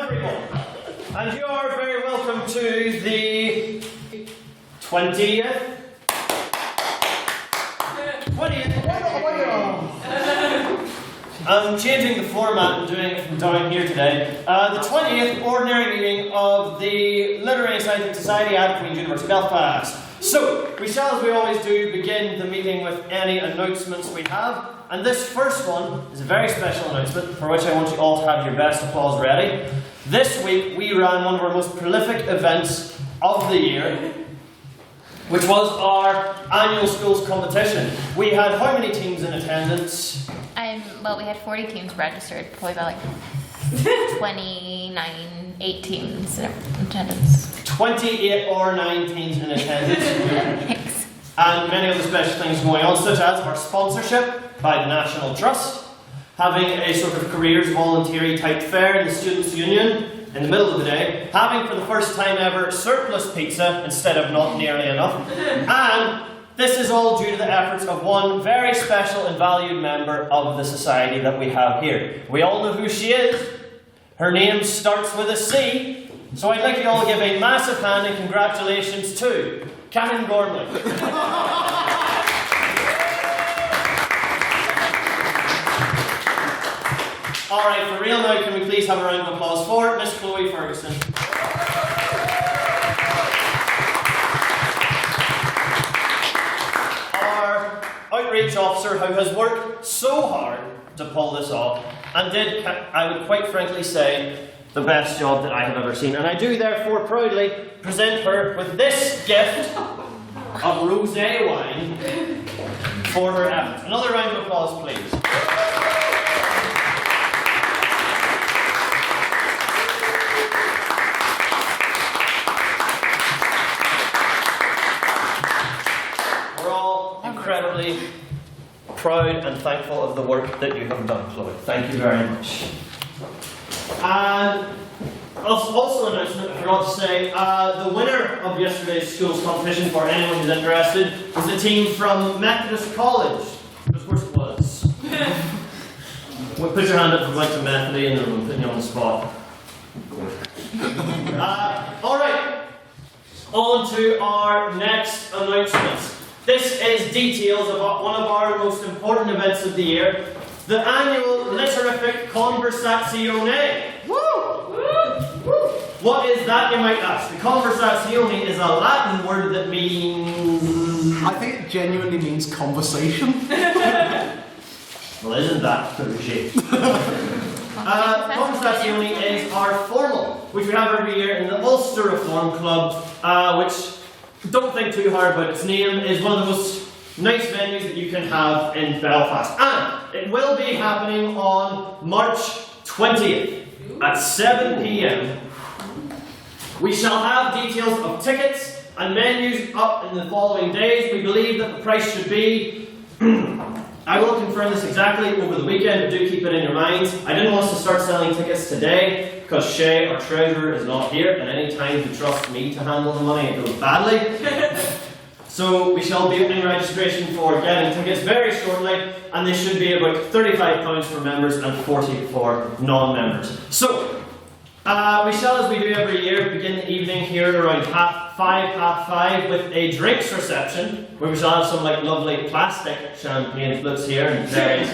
everyone, and you are very welcome to the 20th. I'm changing the format and doing it from down here today. The 20th ordinary meeting of the Literary and Scientific Society at Queen's University Belfast. So, we shall, as we always do, begin the meeting with any announcements we have. And this first one is a very special announcement for which I want you all to have your best applause ready. This week we ran one of our most prolific events of the year, which was our annual schools competition. We had how many teams in attendance? Well, we had 40 teams registered, probably about like 29, 8 teams in attendance. 28 or 9 teams in attendance. Thanks. And many other special things going on, such as our sponsorship by the National Trust, having a sort of careers voluntary type fair in the Students' Union in the middle of the day, having for the first time ever surplus pizza instead of not nearly enough, and this is all due to the efforts of one very special and valued member of the society that we have here. We all know who she is. Her name starts with a C, so I'd like you all to give a massive hand and congratulations to Karen Gormley. Alright, for real now, can we please have a round of applause for Miss Chloe Ferguson. Our outreach officer who has worked so hard to pull this off and did, I would quite frankly say, the best job that I have ever seen. And I do therefore proudly present her with this gift of rosé wine for her efforts. Another round of applause, please. Incredibly proud and thankful of the work that you have done, Chloe. Thank you very much. And also an announcement, I forgot to say, the winner of yesterday's schools competition, for anyone who's interested, was the team from Methodist College. Of course it was. Well, put your hand up if you'd like to Methody in the room, putting you on the spot. Alright, on to our next announcements. This is details about one of our most important events of the year, the annual Litterific Conversazione. Woo! What is that, you might ask? The Conversazione is a Latin word that means... I think it genuinely means conversation. Well, isn't that pretty? Conversazione is our formal, which we have every year in the Ulster Reform Club, which... don't think too hard about its name, is one of the most nice venues that you can have in Belfast. And it will be happening on March 20th at 7 p.m. We shall have details of tickets and menus up in the following days. We believe that the price should be... I will confirm this exactly over the weekend, but do keep it in your minds. I didn't want us to start selling tickets today, because Shay, our treasurer, is not here, and any time he trusts me to handle the money, it goes badly. So we shall be opening registration for getting tickets very shortly, and they should be about £35 for members and £40 for non-members. So, we shall, as we do every year, begin the evening here at around half five, with a drinks reception, where we shall have some lovely plastic champagne floats here, and various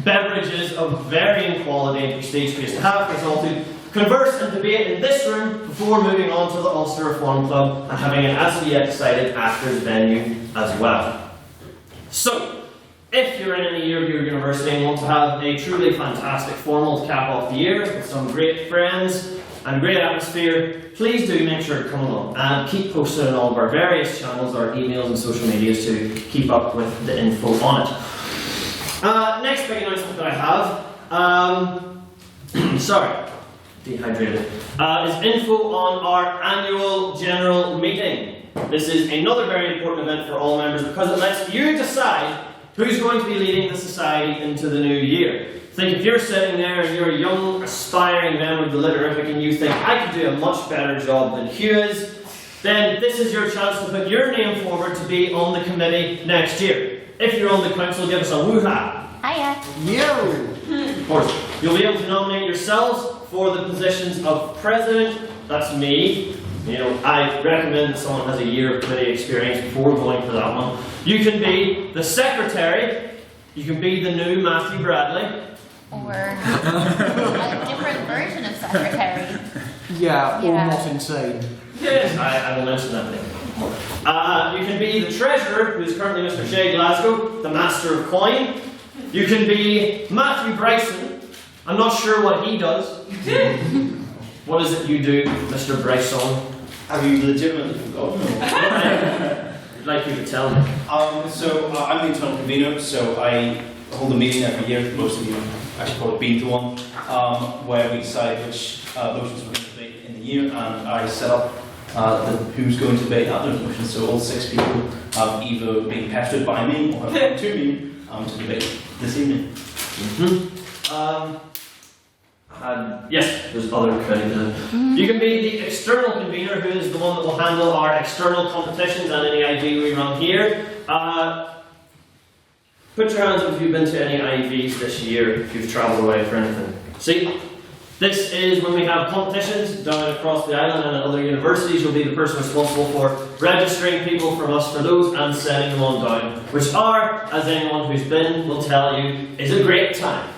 beverages of varying quality and prestige for us to have, for us all to converse and debate in this room before moving on to the Ulster Reform Club and having an as yet decided actors venue as well. So, if you're in any year of your university and want to have a truly fantastic formal to cap off the year with some great friends and great atmosphere, please do make sure to come along and keep posted on all of our various channels, our emails and social medias to keep up with the info on it. Next big announcement that I have, sorry, dehydrated, is info on our annual general meeting. This is another very important event for all members because it lets you decide who's going to be leading the society into the new year. Think if you're sitting there and you're a young, aspiring member of the Litterific and you think, I could do a much better job than Hugh is, then this is your chance to put your name forward to be on the committee next year. If you're on the council, give us a woo-ha. Hiya. Yo! course. You'll be able to nominate yourselves for the positions of president. That's me. You know, I recommend that someone has a year of committee experience before going for that one. You can be the secretary. You can be the new Matthew Bradley. Or a different version of secretary. Yeah, or Yeah. not insane. Yes, I will mention that later. You can be the treasurer, who's currently Mr. Shea Glasgow, the master of coin. You can be Matthew Bryson. I'm not sure what he does. What is it you do, Mr. Bryson? Have you legitimately forgotten? I'd like you to tell me. I'm the internal convener, so I hold a meeting every year. Most of you actually probably been to one, where we decide which motions we're going to debate in the year, and I set up who's going to debate that those motions. So all 6 people have either been pestered by me or have come to me to debate this evening. Yes, there's other committees. You can be the external convener, who is the one that will handle our external competitions and any IV we run here. Put your hands up if you've been to any IVs this year, if you've travelled away for anything. See, this is when we have competitions down across the island and at other universities. You'll be the person responsible for registering people from us for those and sending them on down, which are, as anyone who's been will tell you, is a great time.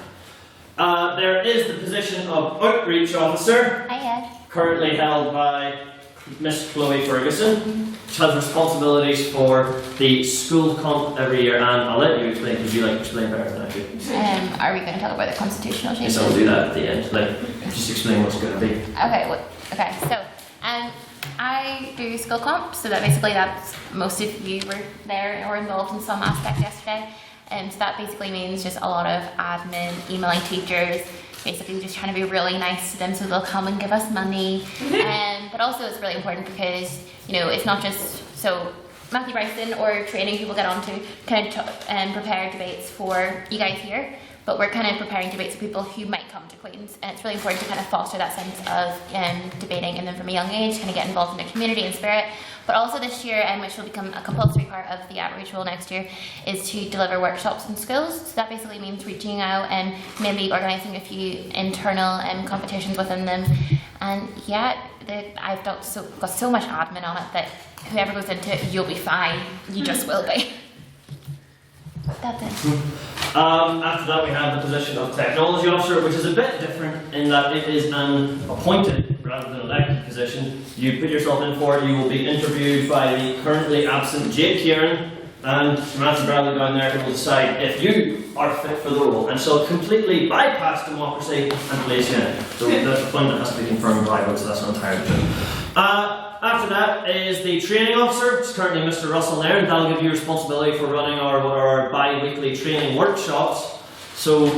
There is the position of Outreach Officer, Hiya. currently held by Miss Chloe Ferguson, which has responsibilities for the school comp every year, and I'll let you explain because you like to explain better than I do. Are we going to talk about the constitutional changes? Yes, I'll do that at the end. Like, just explain what's going to be. Okay, so I do school comp, so that basically that's most of you were there or involved in some aspect yesterday. So that basically means just a lot of admin, emailing teachers, basically just trying to be really nice to them so they'll come and give us money. But also it's really important because, you know, it's not just, so Matthew Bryson or training people get onto kind of prepare debates for you guys here, but we're kind of preparing debates for people who might come to Queen's, and it's really important to kind of foster that sense of debating in them from a young age, kind of get involved in the community and spirit. But also this year, which will become a compulsory part of the outreach rule next year, is to deliver workshops in schools. So that basically means reaching out and maybe organising a few internal competitions within them. And yeah, I've got so much admin on it that whoever goes into it, you'll be fine. You just will be. That's it. After that we have the position of Technology Officer, which is a bit different in that it is an appointed rather than elected position. You put yourself in for it, you will be interviewed by the currently absent Jake Kieran and Samantha Bradley down there, who will decide if you are fit for the role, and shall completely bypass democracy and place you in it. So the appointment has to be confirmed by vote, so that's not entirely true. After that is the Training Officer, which is currently Mr. Russell there, and that'll give you responsibility for running our bi-weekly training workshops. So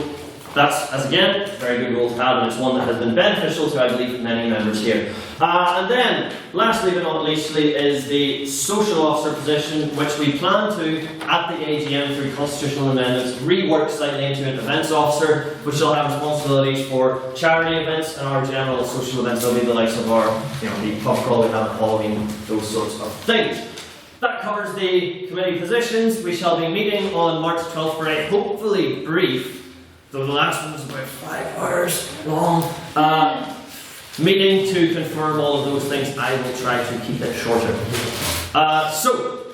that's, as again, a very good role to have, and it's one that has been beneficial to, I believe, many members here. And then, lastly but not leastly, is the Social Officer position, which we plan to, at the AGM through constitutional amendments, rework slightly into an Events Officer, which will have responsibilities for charity events and our general social events. They'll be the likes of our, the pub crawl we have, Halloween, those sorts of things. That covers the committee positions. We shall be meeting on March 12th for a hopefully brief, though the last one was about 5 hours long, meeting to confirm all of those things. I will try to keep it shorter. So,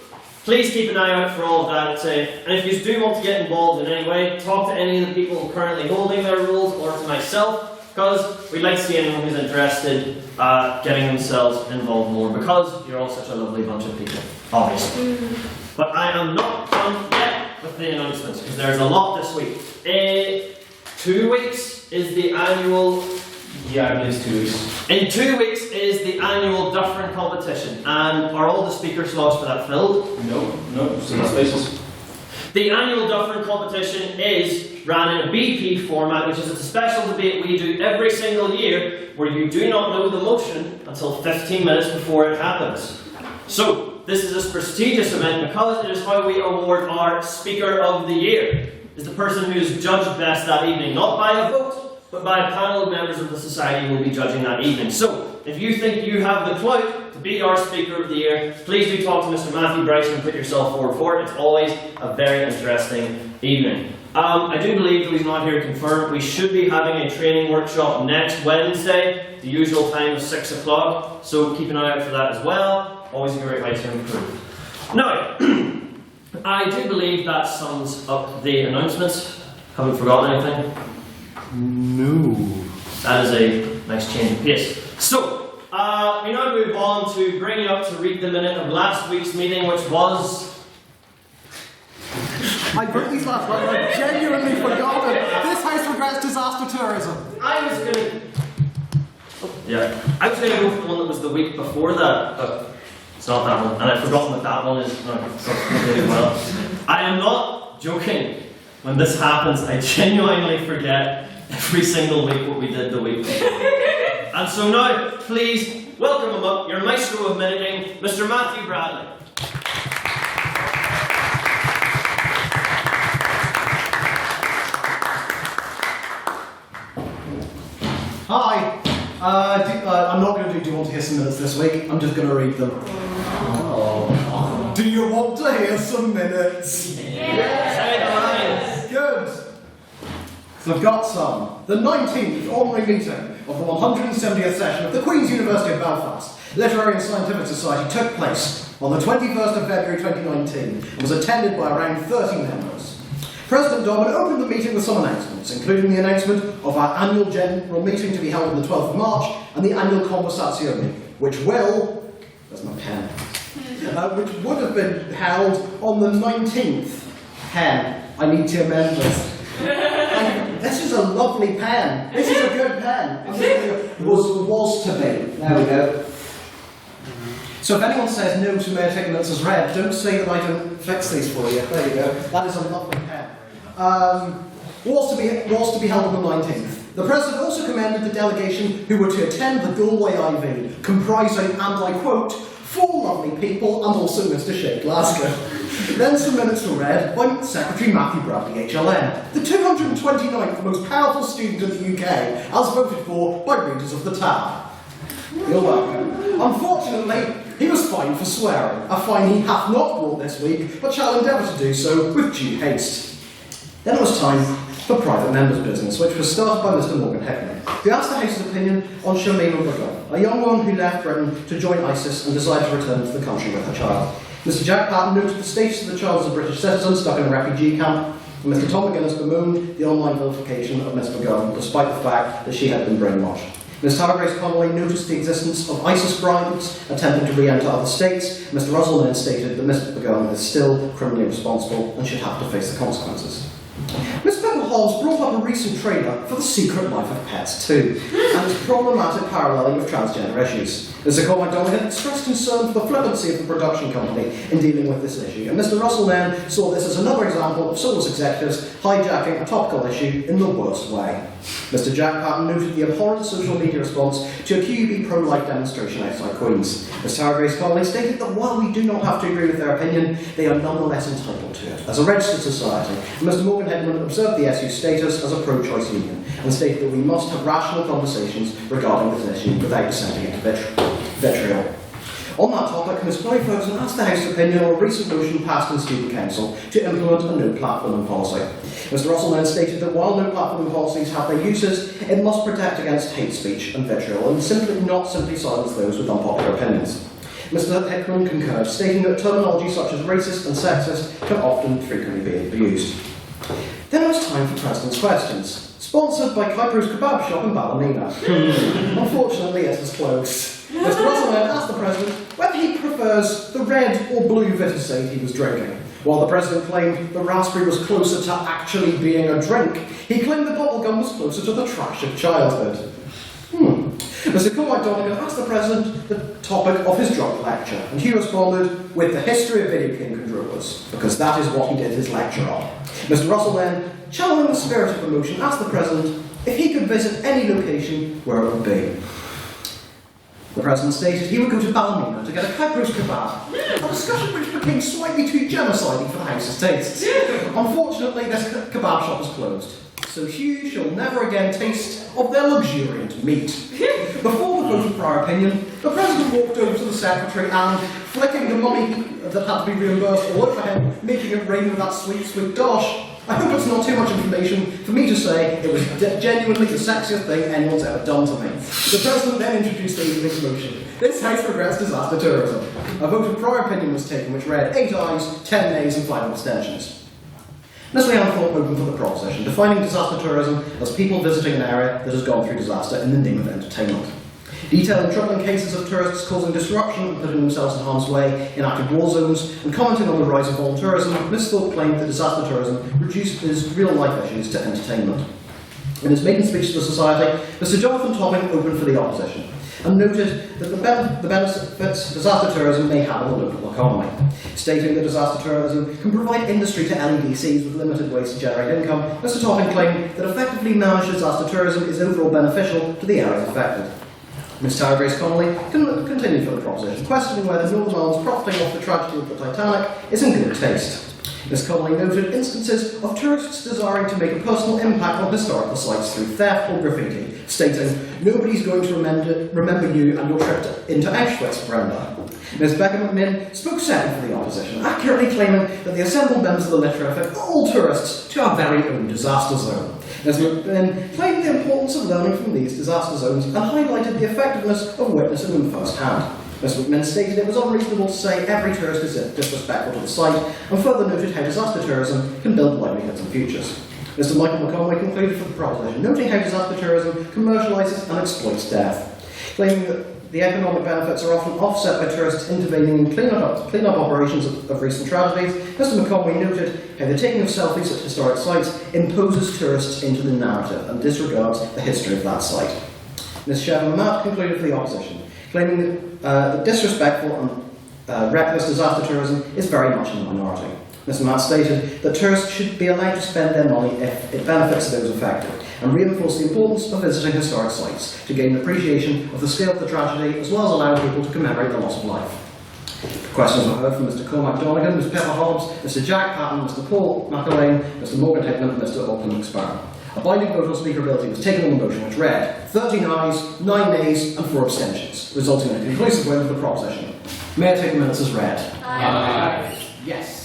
please keep an eye out for all of that. And if you do want to get involved in any way, talk to any of the people currently holding their roles or to myself, because we'd like to see anyone who's interested getting themselves involved more, because you're all such a lovely bunch of people, obviously. But I am not done yet with the announcements, because there's a lot this week. 2 weeks is the annual... Yeah, I believe it's 2 weeks. In 2 weeks is the annual Dufferin competition, and are all the speaker slots for that filled? No, single spaces. The annual Dufferin competition is ran in a BP format, which is a special debate we do every single year, where you do not know the motion until 15 minutes before it happens. So, this is a prestigious event because it is how we award our Speaker of the Year. It's the person who is judged best that evening, not by a vote, but by a panel of members of the society who will be judging that evening. So, if you think you have the clout to be our Speaker of the Year, please do talk to Mr. Matthew Bryson and put yourself forward for it. It's always a very interesting evening. I do believe, though he's not here to confirm, we should be having a training workshop next Wednesday, the usual time of 6 o'clock, so keep an eye out for that as well. Always a great way to improve. Now, I do believe that sums up the announcements. Haven't forgotten anything? No. That is a nice change of pace. So, we now move on to bring you up to read the minute of last week's meeting, which was... I wrote these last night and I genuinely forgot it. This house regrets disaster tourism. I was gonna go for the one that was the week before that, but it's not that one, and I've forgotten what that one is. No, it's not really well. I am not joking. When this happens, I genuinely forget every single week what we did the week before. And so now, please welcome him up, your maestro of minuting, Mr. Matthew Bradley. Hi. I'm not going to do you want to hear some minutes this week. I'm just going to read them. Oh. Do you want to hear some minutes? Yes. Good. So I've got some. The 19th ordinary meeting of the 170th session of the Queen's University of Belfast Literary and Scientific Society took place on the 21st of February 2019 and was attended by around 30 members. President Dobbin opened the meeting with some announcements, including the announcement of our annual general meeting to be held on the 12th of March and the annual Conversazione, which will... There's my pen. Which would have been held on the 19th. Pen. I need to amend this. This is a lovely pen. This is a good pen. Was to be. There we go. So if anyone says no to Mayor Tickmin's as read, don't say that I don't fix these for you. There you go. That is a lovely pen. Was to be held on the 19th. The President also commended the delegation who were to attend the Galway IV, comprising, and I quote, 4 lovely people and also Mr. Shea Glasgow. Then some minutes were read by Secretary Matthew Bradley, HLN, the 229th most powerful student in the UK, as voted for by readers of the Tower. You're welcome. Unfortunately, he was fined for swearing, a fine he hath not brought this week, but shall endeavour to do so with due haste. Then it was time for private members' business, which was started by Mr. Morgan Hickman, who asked the House's opinion on Shamima Begum, a young woman who left Britain to join ISIS and decided to return to the country with her child. Mr. Jack Patton noted the status of the child as a British citizen stuck in a refugee camp, and Mr. Tom McGuinness bemoaned the online vilification of Miss Begum, despite the fact that she had been brainwashed. Ms. Tara Grace Connolly noticed the existence of ISIS brides attempting to re-enter other states. Mr. Russell then stated that Ms. Begum is still criminally responsible and should have to face the consequences. Ms. Pepper Halls brought up a recent trailer for The Secret Life of Pets 2 and its problematic paralleling of transgender issues. Mr. Cormac Donegan expressed concern for the flippancy of the production company in dealing with this issue, and Mr. Russell then saw this as another example of soulless executives hijacking a topical issue in the worst way. Mr. Jack Patton noted the abhorrent social media response to a QUB pro-life demonstration outside Queen's. Ms. Tara Grace Connolly stated that while we do not have to agree with their opinion, they are nonetheless entitled to it as a registered society. And Mr. Morgan Hickman observed the SU's status as a pro-choice union and stated that we must have rational conversations regarding this issue without descending into vitriol. On that topic, Ms. Chloe Ferguson asked the House's opinion on a recent motion passed in Student Council to implement a no-platforming policy. Mr. Russell then stated that while no-platforming policies have their uses, it must protect against hate speech and vitriol and not simply silence those with unpopular opinions. Mr. Hickman concurred, stating that terminology such as racist and sexist can often frequently be abused. Then it was time for President's Questions, sponsored by Kypro's Kebab Shop in Ballymena. Unfortunately, it was close. Mr. Russell then asked the President whether he prefers the red or blue Vitisade he was drinking. While the President claimed the raspberry was closer to actually being a drink, he claimed the bubblegum was closer to the trash of childhood. Mr. Cormac Donegan asked the President the topic of his drunk lecture, and he responded with the history of video game controllers, because that is what he did his lecture on. Mr. Russell then, channeling the spirit of the motion, asked the President if he could visit any location where it would be. The President stated he would go to Ballymena to get a Kypro's kebab, a discussion which became slightly too genocidal for the House's tastes. Unfortunately, this kebab shop is closed, so Hugh shall never again taste of their luxuriant meat. Before the vote of prior opinion, the President walked over to the Secretary and, flicking the money that had to be reimbursed all over him, making it rain with that sweet, sweet dosh, I hope it's not too much information for me to say it was genuinely the sexiest thing anyone's ever done to me. The President then introduced the evening's motion. This House regrets disaster tourism. A vote of prior opinion was taken which read 8 ayes, 10 nays and 5 abstentions. Miss Leanne Thorpe opened for the proposition, defining disaster tourism as people visiting an area that has gone through disaster in the name of entertainment. Detailing troubling cases of tourists causing disruption and putting themselves in harm's way in active war zones, and commenting on the rise of volunteerism, Miss Thorpe claimed that disaster tourism reduces real-life issues to entertainment. In his maiden speech to the Society, Mr. Jonathan Topping opened for the opposition, and noted that the benefits disaster tourism may have on the local economy. Stating that disaster tourism can provide industry to LEDCs with limited ways to generate income, Mr. Topping claimed that effectively managed disaster tourism is overall beneficial to the areas affected. Ms. Tara Grace Connolly continued for the proposition, questioning whether Northern Ireland's profiting off the tragedy of the Titanic is in good taste. Ms. Connolly noted instances of tourists desiring to make a personal impact on historical sites through theft or graffiti, stating, "Nobody's going to remember you and your trip into Auschwitz, Brenda." Ms. Becca McMinn spoke second for the opposition, accurately claiming that the assembled members of the lit traffic are all tourists to our very own disaster zone. Ms. McMinn claimed the importance of learning from these disaster zones and highlighted the effectiveness of witnessing them firsthand. Ms. McMinn stated it was unreasonable to say every tourist is disrespectful to the site, and further noted how disaster tourism can build livelihoods and futures. Mr. Michael McConway concluded for the proposition, noting how disaster tourism commercialises and exploits death, claiming that the economic benefits are often offset by tourists intervening in clean-up operations of recent tragedies. Mr. McConway noted how the taking of selfies at historic sites imposes tourists into the narrative and disregards the history of that site. Ms. Shevin Matt concluded for the opposition, claiming that disrespectful and reckless disaster tourism is very much in the minority. Ms. Matt stated that tourists should be allowed to spend their money if it benefits those affected, and reinforced the importance of visiting historic sites to gain an appreciation of the scale of the tragedy, as well as allowing people to commemorate the loss of life. Questions were heard from Mr. Cormac Donegan, Ms. Pepper Hobbs, Mr. Jack Patton, Mr. Paul McElwain, Mr. Morgan Hickman, and Mr. Auckland McSparrow. A binding vote on speakerability was taken on the motion, which read 13 ayes, 9 nays, and 4 abstentions, resulting in a conclusive win for the proposition. May I take the minutes as read? Aye. Yes.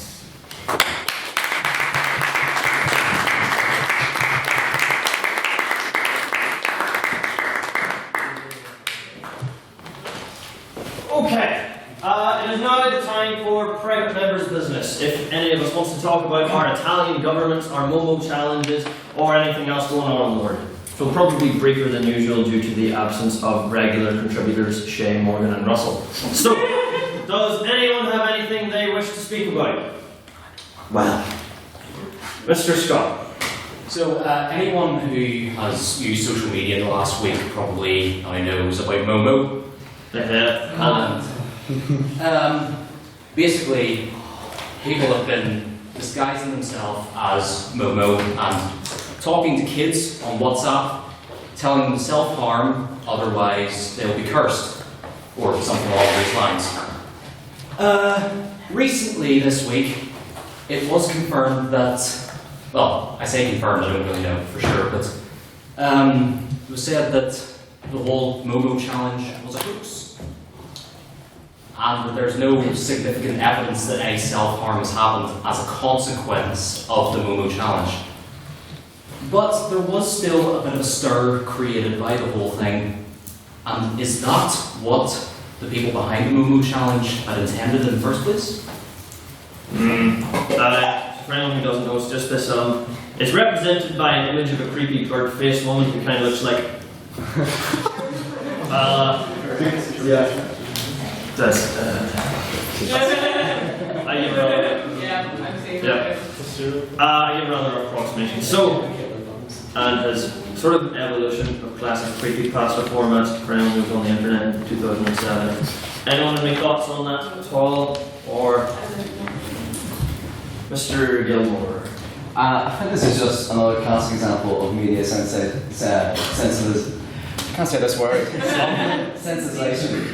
Okay, it is now the time for private members' business. If any of us wants to talk about our Italian governments, our Momo challenges, or anything else going on board. It will probably be briefer than usual due to the absence of regular contributors Shay, Morgan and Russell. So, does anyone have anything they wish to speak about? Well, Mr. Scott. So, anyone who has used social media in the last week probably now knows about Momo. And basically, people have been disguising themselves as Momo and talking to kids on WhatsApp, telling them to self-harm, otherwise they'll be cursed, or something along those lines. Recently this week, it was confirmed that, well, I say confirmed, I don't really know for sure, but it was said that the whole Momo challenge was a hoax. And that there's no significant evidence that any self-harm has happened as a consequence of the Momo challenge. But there was still a bit of a stir created by the whole thing. And is that what the people behind the Momo challenge had intended in the first place? For anyone who doesn't know, it's just this, it's represented by an image of a creepy bird-faced woman who kind of looks like... yeah. That's, I give another approximation. So, and as sort of an evolution of classic creepypasta format for anyone who's on the internet in 2007. Anyone have any thoughts on that at all? Or Mr. Gilmore? I think this is just another classic example of media can't say this word. Sensitization,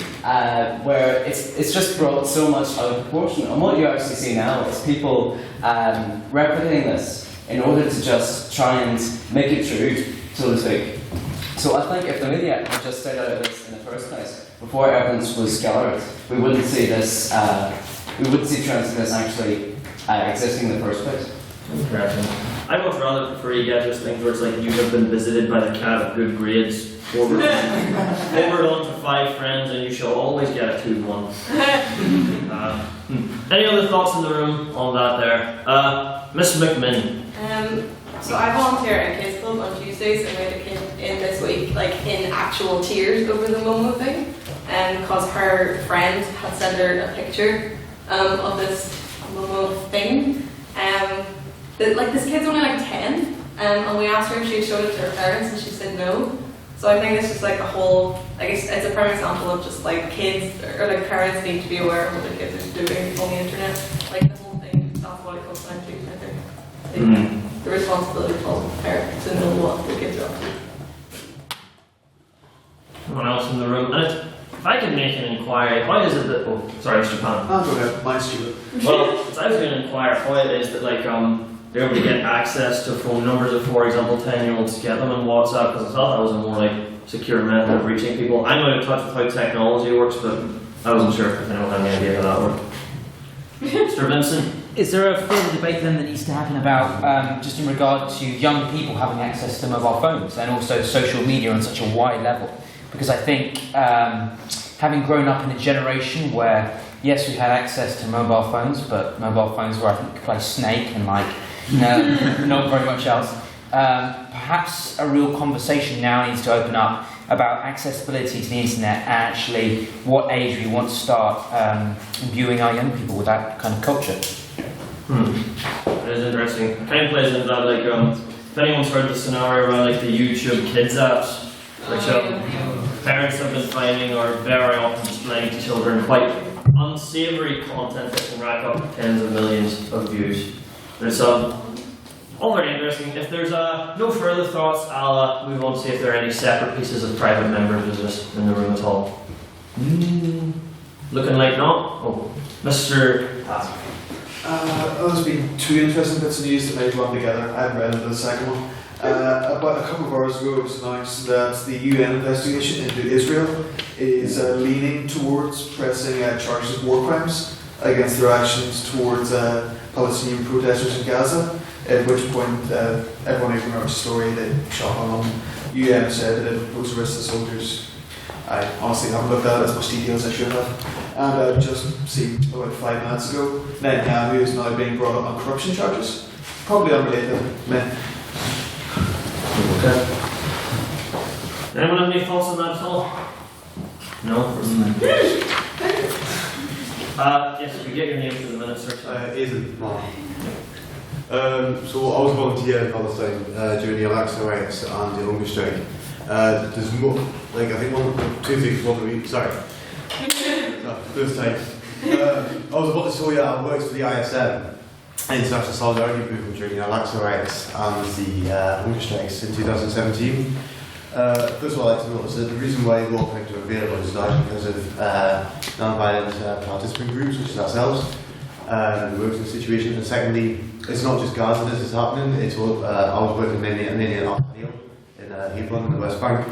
where it's just brought so much out of proportion. And what you actually see now is people replicating this in order to just try and make it true, so to speak. So I think if the media had just stayed out of this in the first place, before evidence was gathered, we wouldn't see this. We wouldn't see trends like this actually existing in the first place. Correct. I would rather prefer you get those things where it's like you have been visited by the cat of good grades, forward on to 5 friends, and you shall always get a 2-1. Any other thoughts in the room on that there? Miss McMinn. So I volunteer at Kids Club on Tuesdays, and we had a kid in this week, like in actual tears over the Momo thing, because her friend had sent her a picture of this Momo thing. This kid's only like 10, and we asked her if she showed it to her parents, and she said no. So I think it's just like a whole, like it's a prime example of just like kids or like parents need to be aware of what their kids are doing on the internet. Like the whole thing, that's what it comes down to, I think. The responsibility falls on the parents to know what the kids are up to. Anyone else in the room? And if I could make an inquiry, why is it that? Oh, sorry, Mr. Pan. I'll go ahead. Mine's stupid. Well, I was going to inquire why it is that like they're able to get access to phone numbers of, for example, 10-year-olds, get them on WhatsApp, because I thought that was a more like secure method of reaching people. I'm not in touch with how technology works, but I wasn't sure if anyone had any idea how that worked. Mr. Vincent. Is there a further debate then that needs to happen about just in regard to young people having access to mobile phones and also social media on such a wide level? Because I think having grown up in a generation where, yes, we've had access to mobile phones, but mobile phones where I think you could play Snake and like, not very much else. Perhaps a real conversation now needs to open up about accessibility to the internet and actually what age we want to start imbuing our young people with that kind of culture. It is interesting. It kind of plays into that, like, if anyone's heard the scenario around like the YouTube Kids apps, which parents have been finding are very often displaying to children quite unsavory content that can rack up tens of millions of views. It's all very interesting. If there's no further thoughts, I'll move on to see if there are any separate pieces of private member business in the room at all. Looking like not. Oh, Mr. There's been 2 interesting bits of news that may run together. I haven't read into the second one. About a couple of hours ago, it was announced that the UN investigation into Israel is leaning towards pressing charges of war crimes against their actions towards Palestinian protesters in Gaza. At which point, everyone who remembers the story, they shot on them. UN said that it would pose a risk to soldiers. I honestly haven't looked at it as much detail as I should have. And I've just seen about 5 minutes ago, Netanyahu is now being brought up on corruption charges. Probably unrelated. Meh. Okay. Anyone have any thoughts on that at all? No? Yes, we get your name for the minutes, sir. Isn't Mark. So I was volunteering in Palestine during the Al-Aqsa riots and the hunger strike. There's more, like I think 2 things. Sorry. First time. I was about to show you I worked for the ISM, International Solidarity Movement, during the Al-Aqsa riots and the hunger strikes in 2017. First of all, I'd like to notice that the reason why war crimes are available is largely because of non-violent participant groups, which is ourselves, who works in situations. And secondly, it's not just Gaza this is happening. It's all, I was working mainly in Al-Qadil in Hebron, in the West Bank.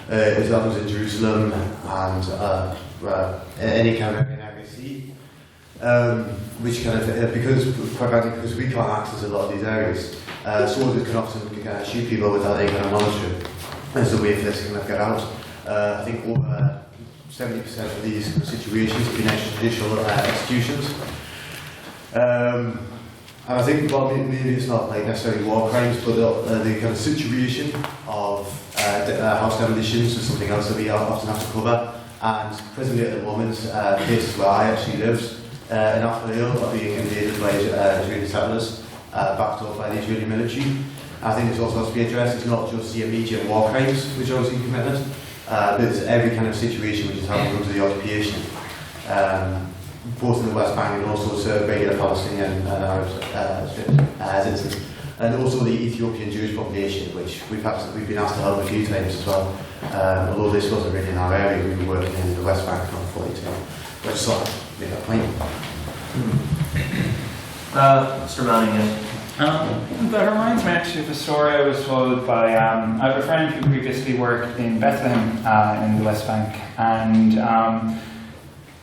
It happens in Jerusalem and any kind of area I see, which kind of because we can't access a lot of these areas, soldiers can often shoot people without any kind of monitoring. As a way for this to kind of get out. I think over 70% of these situations have been extrajudicial executions. And I think, well, maybe it's not like necessarily war crimes, but the kind of situation of house demolitions is something else that we often have to cover. And presently at the moment, places where I actually live in Al-Khalil are being invaded by Israeli settlers, backed up by the Israeli military. I think this also has to be addressed. It's not just the immediate war crimes which are obviously committed, but it's every kind of situation which is happening under the occupation, both in the West Bank and also regular Palestinian and Arab citizens, and also the Ethiopian Jewish population, which we've been asked to help a few times as well. Although this wasn't really in our area, we've been working in the West Bank from 42. I just thought I'd make that point. Mr. Manning. That reminds me actually of a story I was told by I have a friend who previously worked in Bethlehem in the West Bank, and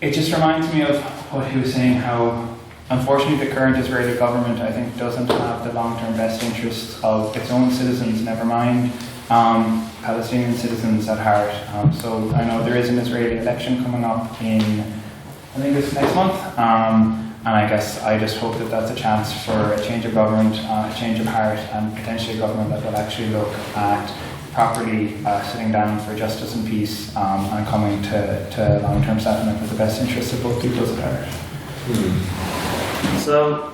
it just reminds me of what he was saying, how unfortunately, the current Israeli government, I think, doesn't have the long-term best interests of its own citizens, never mind Palestinian citizens at heart. So I know there is an Israeli election coming up in, I think it's next month, and I guess I just hope that that's a chance for a change of government, a change of heart, and potentially a government that will actually look at properly sitting down for justice and peace and coming to long-term settlement with the best interests of both peoples at heart. So,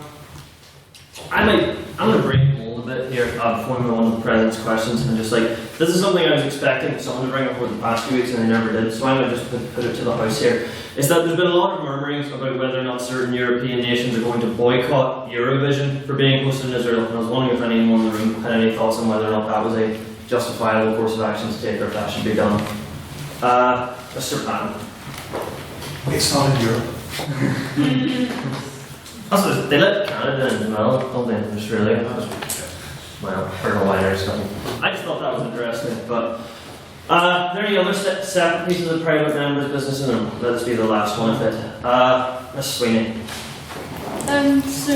I'm going to break the mold a bit here before we move on to the President's questions, and just like, this is something I was expecting someone to bring up over the past few weeks and they never did, so I'm going to just put it to the House here, is that there's been a lot of murmurings about whether or not certain European nations are going to boycott Eurovision for being hosted in Israel, and I was wondering if anyone in the room had any thoughts on whether or not that was a justifiable course of action to take, or if that should be done. Mr. Patton. It's not in Europe. Also, they let Canada in as well, don't they, in Australia? Well, I don't know why there's nothing. I just thought that was interesting, but are there any other separate pieces of private members' business in them? Let this be the last one of it. Miss Sweeney. So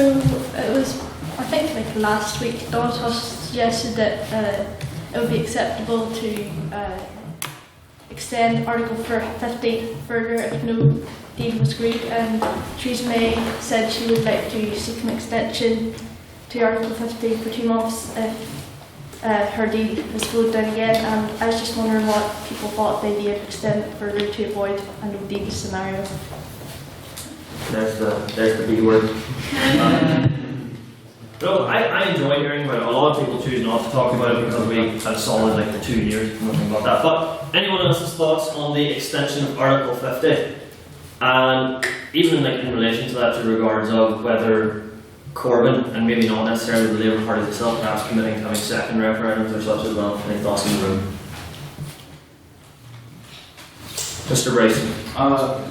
it was, I think, like last week, Donald suggested that it would be acceptable to extend Article 50 further if no deal was agreed, and Theresa May said she would like to seek an extension to Article 50 for 2 months if her deal is voted down again, and I was just wondering what people thought the idea of extending it further to avoid a no deal scenario. There's the B word. No, I enjoy hearing about it. A lot of people choose not to talk about it because we had solid like for 2 years, nothing about that. But anyone else's thoughts on the extension of Article 50? And even like in relation to that, to regards of whether Corbyn, and maybe not necessarily the Labour Party itself, perhaps committing to having second referendums or such as well. Any thoughts in the room? Mr. Bryson.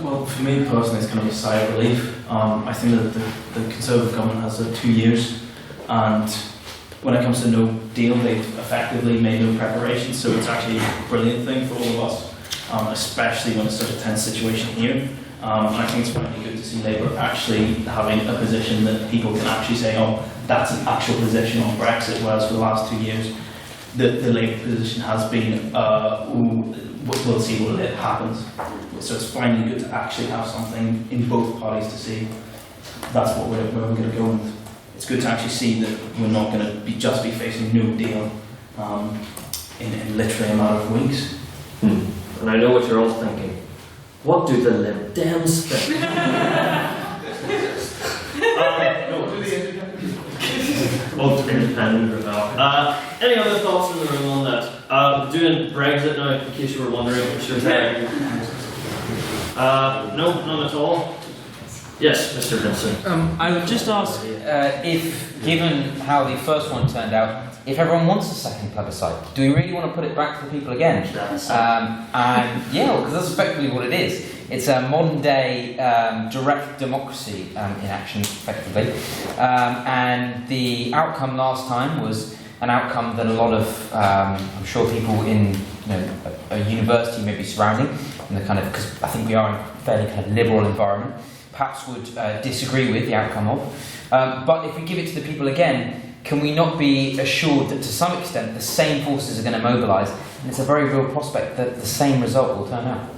Well, for me personally, it's kind of a sigh of relief. I think that the Conservative government has 2 years, and when it comes to no deal, they've effectively made no preparation, so it's actually a brilliant thing for all of us, especially when it's such a tense situation here. And I think it's really good to see Labour actually having a position that people can actually say, oh, that's an actual position on Brexit, whereas for the last 2 years, the Labour position has been, we'll see what happens. So it's finally good to actually have something in both parties to see. That's what where we're going to go with. It's good to actually see that we're not going to just be facing no deal in literally a matter of weeks. And I know what you're all thinking. What do the Lib Dems think? Independent rebel. Any other thoughts in the room on that? Doing Brexit now, in case you were wondering, Mr. Terry. No, none at all. Yes, Mr. Vincent. I would just ask if, given how the first one turned out, if everyone wants a second plebiscite, do we really want to put it back to the people again? And yeah, because that's effectively what it is. It's a modern day direct democracy in action, effectively. And the outcome last time was an outcome that a lot of, I'm sure people in a university maybe surrounding, in the kind of, because I think we are in a fairly kind of liberal environment, perhaps would disagree with the outcome of. But if we give it to the people again, can we not be assured that to some extent the same forces are going to mobilise, and it's a very real prospect that the same result will turn out?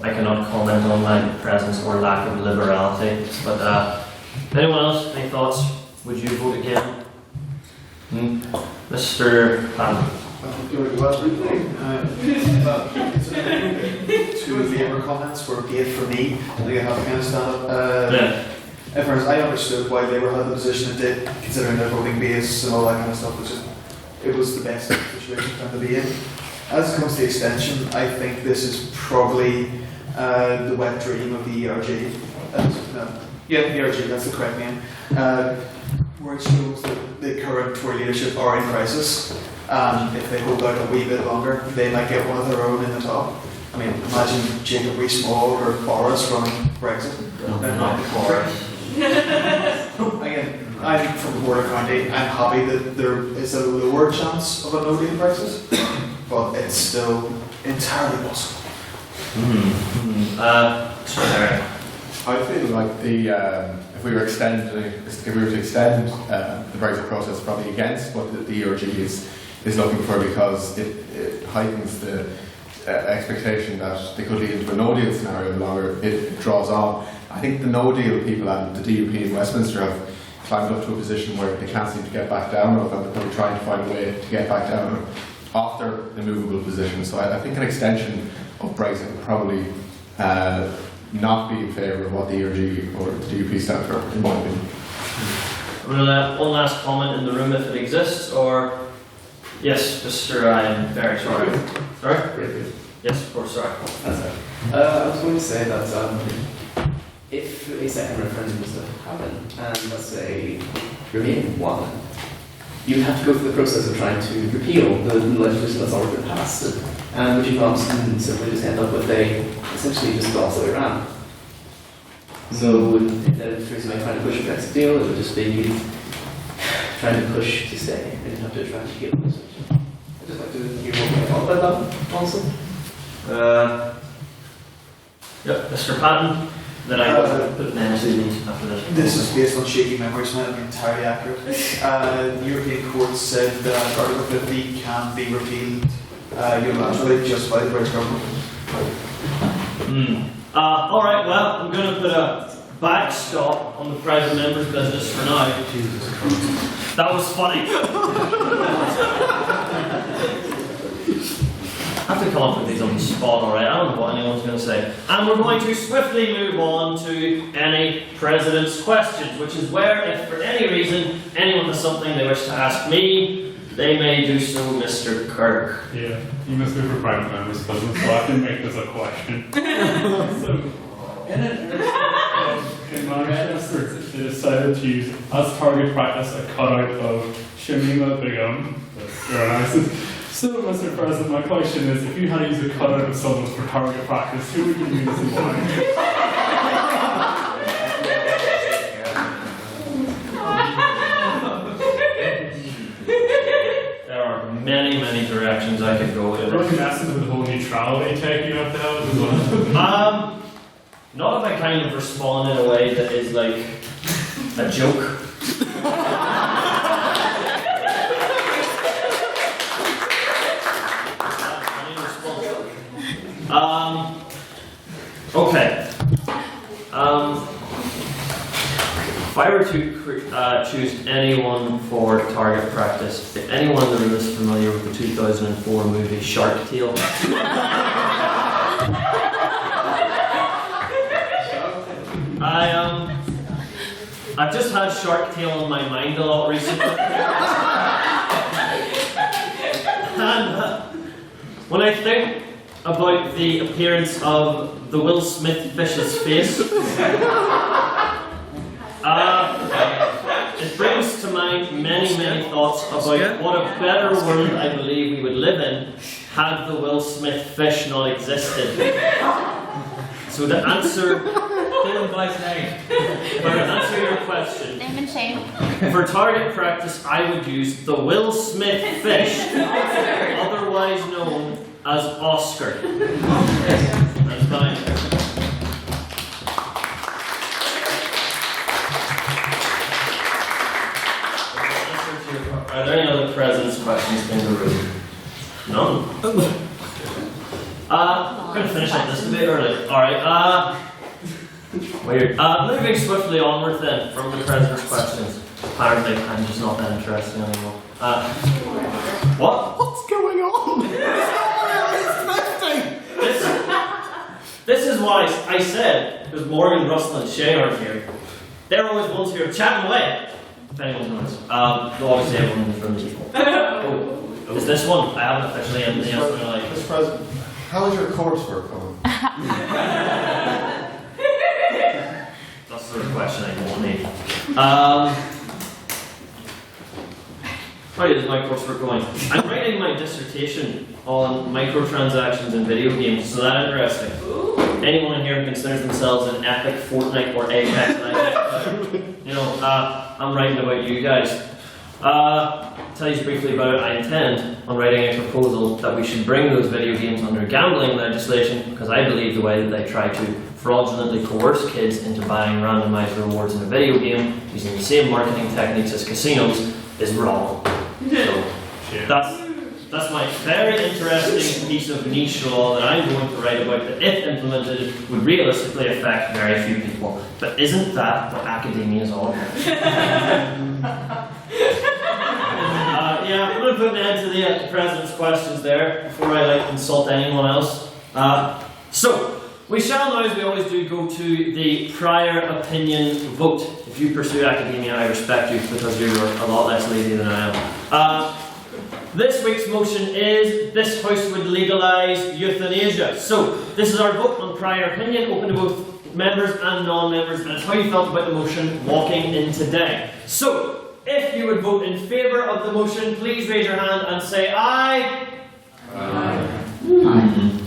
I cannot comment on my presence or lack of liberality, but anyone else, any thoughts? Would you vote again? Mr. Patton. Two Labour comments were paid for me. I think I have to kind of stand up. In fairness, I understood why Labour had the position it did, considering their voting base and all that kind of stuff. It was the best situation for them to be in. As it comes to the extension, I think this is probably the wet dream of the ERG. The ERG, that's the correct name. Where it shows that the current Tory leadership are in crisis, and if they hold out a wee bit longer, they might get one of their own in the top. I mean, imagine Jacob Rees-Mogg or Boris running Brexit. They're not Boris. Again, I'm from the border county. I'm happy that there is a lower chance of a no-deal Brexit, but it's still entirely possible. Sorry. I feel like if we were to extend the Brexit process, probably against what the ERG is looking for, because it heightens the expectation that they could lead into a no deal scenario the longer it draws on. I think the no deal people and the DUP in Westminster have climbed up to a position where they can't seem to get back down of, and they're trying to find a way to get back down off their immovable position. So I think an extension of Brexit would probably not be in favour of what the ERG or the DUP stand for, in my opinion. I'm going to let one last comment in the room if it exists, or... Yes, Mr. I'm very sorry. Sorry? Yes, of course, sorry. That's it. I was going to say that if a second referendum was to happen, and let's say Remain won, you'd have to go through the process of trying to repeal the legislation that's already been passed. And would you not simply just end up with essentially just gloss of Iran? So instead of Theresa May trying to push a Brexit deal, it would just be trying to push to stay, and you'd have to try to get the switch. I'd just like to hear what you thought about that also. Yep, Mr. Patton. Then I will put an end to these after this. This is based on shaky memories, so it might not be entirely accurate. The European Court said that Article 50 can be repealed unilaterally just by the British government. Alright, well, I'm going to put a backstop on the private members' business for now. That was funny. I have to come up with these on the spot, alright? I don't know what anyone's going to say. And we're going to swiftly move on to any President's questions, which is where, if for any reason anyone has something they wish to ask me, they may do so, Mr. Kirk. Yeah, you must move for private members' business, so I can make this a question. So, in Manchester, they decided to use as target practice a cutout of Shamima Begum, the Iran ISIS. So, Mr. President, my question is, if you had to use a cutout of someone for target practice, who would you use and why? There are many, many directions I could go with it. Really messing with the whole neutrality take you have to have as well. Not if I kind of respond in a way that is like a joke. Okay. If I were to choose anyone for target practice, if anyone in the room is familiar with the 2004 movie Shark Tale, I've just had Shark Tale in my mind a lot recently. And when I think about the appearance of the Will Smith fish's face, it brings to mind many, many thoughts about what a better world I believe we would live in had the Will Smith fish not existed. So to answer your question, Name and shame. for target practice, I would use the Will Smith fish, otherwise known as Oscar. That's fine. Are there any other President's questions in the room? None? I'm going to finish up this a bit early. Alright, weird. Moving swiftly onward then from the President's questions. Apparently, I'm just not that interesting anymore. What? What's going on? This is why I said, because Morgan, Russell, and Shay aren't here. They're always the ones who are chatting away. If anyone's noticed. Though obviously everyone in the room is equal. Oh, is this one? I haven't officially anything else in my life. Mr. President, how is your coursework going? That's the sort of question I won't need. How is my coursework going? I'm writing my dissertation on microtransactions in video games. So that interesting? Anyone in here who considers themselves an epic Fortnite or Apex, I'm writing about you guys. tell you briefly about it, I intend on writing a proposal that we should bring those video games under gambling legislation, because I believe the way that they try to fraudulently coerce kids into buying randomized rewards in a video game using the same marketing techniques as casinos is wrong. So that's my very interesting piece of niche law that I'm going to write about that, if implemented, would realistically affect very few people. But isn't that what academia is all about? Yeah, I'm going to put an end to the President's questions there before I insult anyone else. So, we shall now, as we always do, go to the prior opinion vote. If you pursue academia, I respect you because you're a lot less lazy than I am. This week's motion is this House would legalise euthanasia. So, this is our vote on prior opinion, open to both members and non-members, and it's how you felt about the motion walking in today. So, if you would vote in favour of the motion, please raise your hand and say aye. Aye. Aye.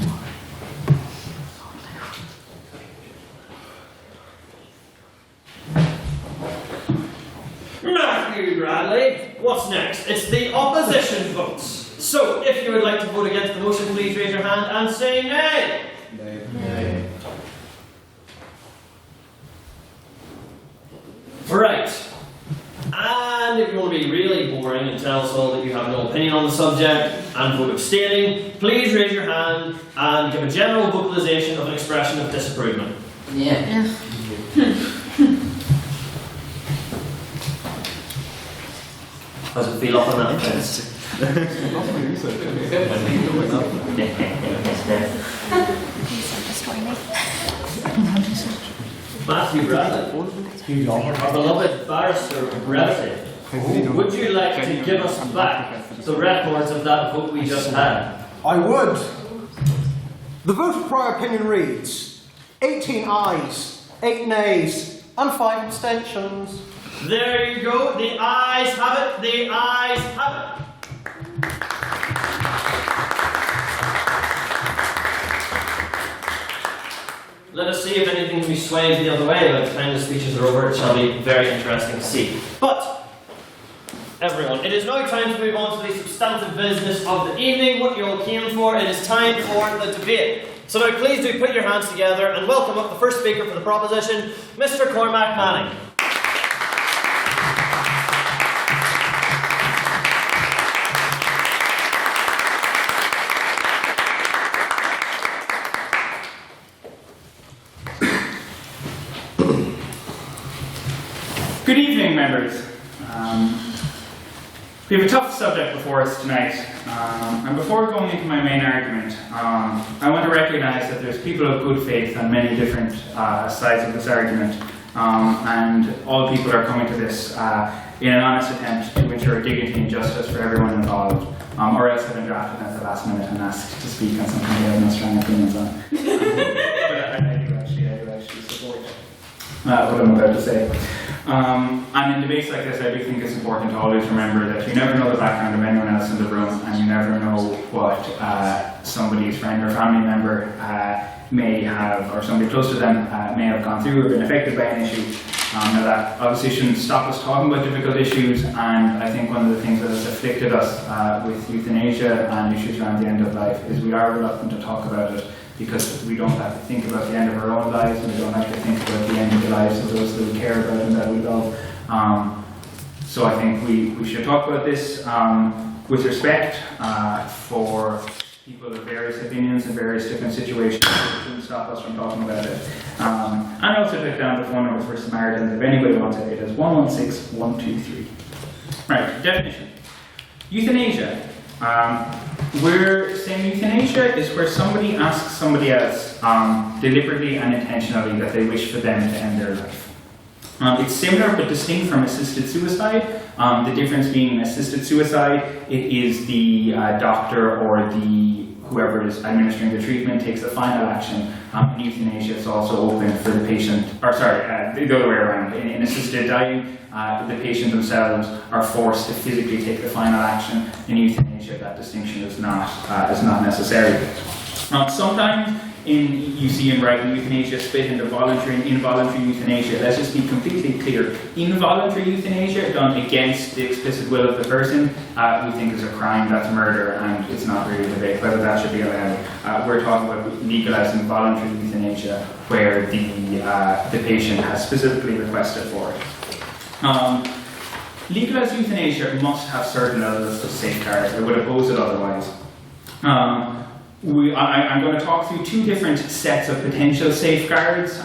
Matthew Bradley, what's next? It's the opposition votes. So, if you would like to vote against the motion, please raise your hand and say nay. Nay. Nay. Right. And if you want to be really boring and tell us all that you have no opinion on the subject and vote abstaining, please raise your hand and give a general vocalisation of an expression of disapproval. Yeah. How does it feel up on that fence? Matthew Bradley, our beloved barrister of brevity, would you like to give us back the records of that vote we just had? I would. The vote of prior opinion reads 18 ayes, 8 nays, and 5 abstentions. There you go. The ayes have it. The ayes have it. Let us see if anything can be swayed the other way. By the time the speeches are over, it shall be very interesting to see. But, everyone, it is now time to move on to the substantive business of the evening, what you all came for. It is time for the debate. So now please do put your hands together and welcome up the first speaker for the proposition, Mr. Cormac Manning. Good evening, members. We have a tough subject before us tonight, and before going into my main argument, I want to recognise that there's people of good faith on many different sides of this argument, and all people are coming to this in an honest attempt to ensure dignity and justice for everyone involved, or else have been drafted at the last minute and asked to speak on something they have no strong opinions on. But I do actually support what I'm about to say. And in debates like this, I do think it's important to always remember that you never know the background of anyone else in the room, and you never know what somebody's friend or family member may have, or somebody close to them may have gone through or been affected by an issue. Now that obviously shouldn't stop us talking about difficult issues, and I think one of the things that has afflicted us with euthanasia and issues around the end of life is we are reluctant to talk about it, because we don't have to think about the end of our own lives, and we don't have to think about the end of the lives of those that we care about and that we love. So I think we should talk about this with respect for people of various opinions and various different situations. It shouldn't stop us from talking about it. And I also took down the phone number for Samaritan. If anybody wants it, it is 116-123. Right, definition. Euthanasia. We're saying euthanasia is where somebody asks somebody else deliberately and intentionally that they wish for them to end their life. It's similar but distinct from assisted suicide. The difference being assisted suicide, it is the doctor or whoever is administering the treatment takes the final action. In euthanasia, it's also open for the patient, or sorry, the other way around. In assisted dying, the patient themselves are forced to physically take the final action. In euthanasia, that distinction is not necessary. Sometimes you see in writing euthanasia split into voluntary and involuntary euthanasia. Let's just be completely clear. Involuntary euthanasia done against the explicit will of the person, we think is a crime, that's murder, and it's not really a debate whether that should be allowed. We're talking about legalising voluntary euthanasia where the patient has specifically requested for it. Legalised euthanasia must have certain levels of safeguards. I would oppose it otherwise. I'm going to talk through two different sets of potential safeguards.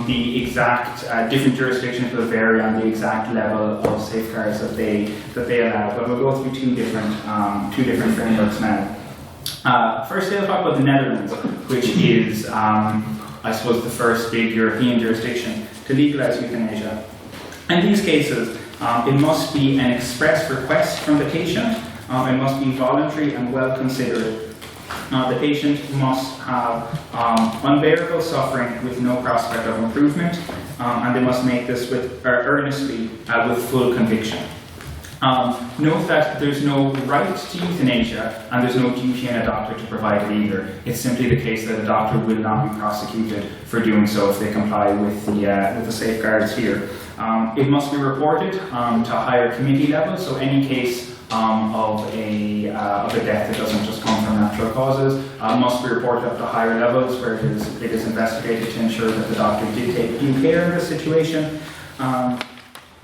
The exact different jurisdictions will vary on the exact level of safeguards that they allow, but we'll go through two different frameworks now. First, I'll talk about the Netherlands, which is, I suppose, the first big European jurisdiction to legalise euthanasia. In these cases, it must be an express request from the patient. It must be voluntary and well considered. The patient must have unbearable suffering with no prospect of improvement, and they must make this earnestly with full conviction. Note that there's no right to euthanasia and there's no duty on a doctor to provide it either. It's simply the case that a doctor will not be prosecuted for doing so if they comply with the safeguards here. It must be reported to higher committee levels, so any case of a death that doesn't just come from natural causes must be reported up to higher levels where it is investigated to ensure that the doctor did take due care in the situation.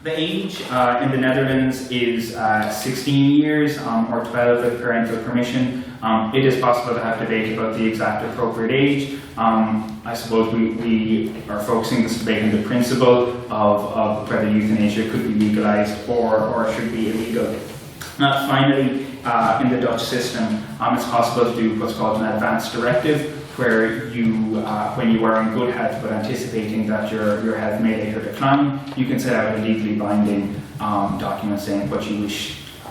The age in the Netherlands is 16 years or 12 with parental permission. It is possible to have debate about the exact appropriate age. I suppose we are focusing this debate on the principle of whether euthanasia could be legalised or should be illegal. Finally, in the Dutch system, it's possible to do what's called an advance directive, where you, when you are in good health but anticipating that your health may later decline, you can set out a legally binding document saying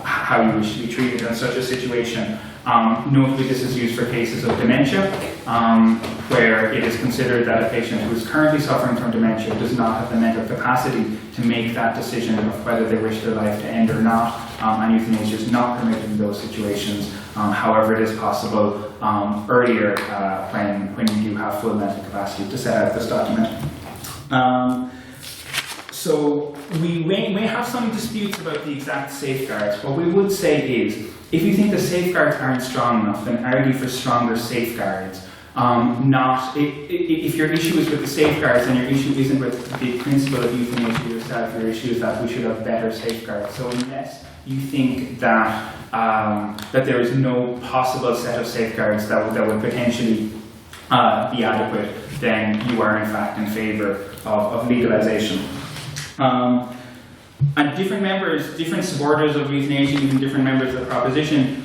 how you wish to be treated in such a situation. Notably, this is used for cases of dementia, where it is considered that a patient who is currently suffering from dementia does not have the mental capacity to make that decision of whether they wish their life to end or not, and euthanasia is not permitted in those situations. However, it is possible earlier when you do have full mental capacity to set out this document. So we may have some disputes about the exact safeguards. What we would say is, if you think the safeguards aren't strong enough, then argue for stronger safeguards. If your issue is with the safeguards and your issue isn't with the principle of euthanasia yourself, your issue is that we should have better safeguards. So unless you think that there is no possible set of safeguards that would potentially be adequate, then you are in fact in favour of legalisation. And different supporters of euthanasia, even different members of the proposition,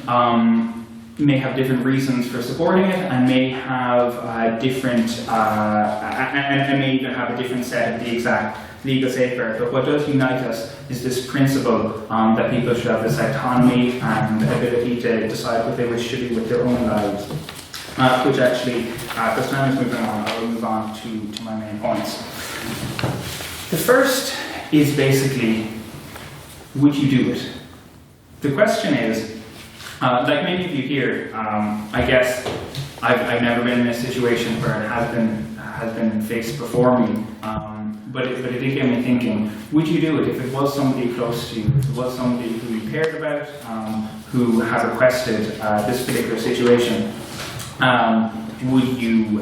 may have different reasons for supporting it, and may have may even have a different set of the exact legal safeguards. But what does unite us is this principle that people should have this autonomy and ability to decide what they wish to do with their own lives. Which actually, because time is moving on, I will move on to my main points. The first is basically, would you do it? The question is, like many of you here, I guess I've never been in a situation where it has been faced before me, but it did get me thinking, would you do it if it was somebody close to you, if it was somebody who you cared about, who had requested this particular situation? Would you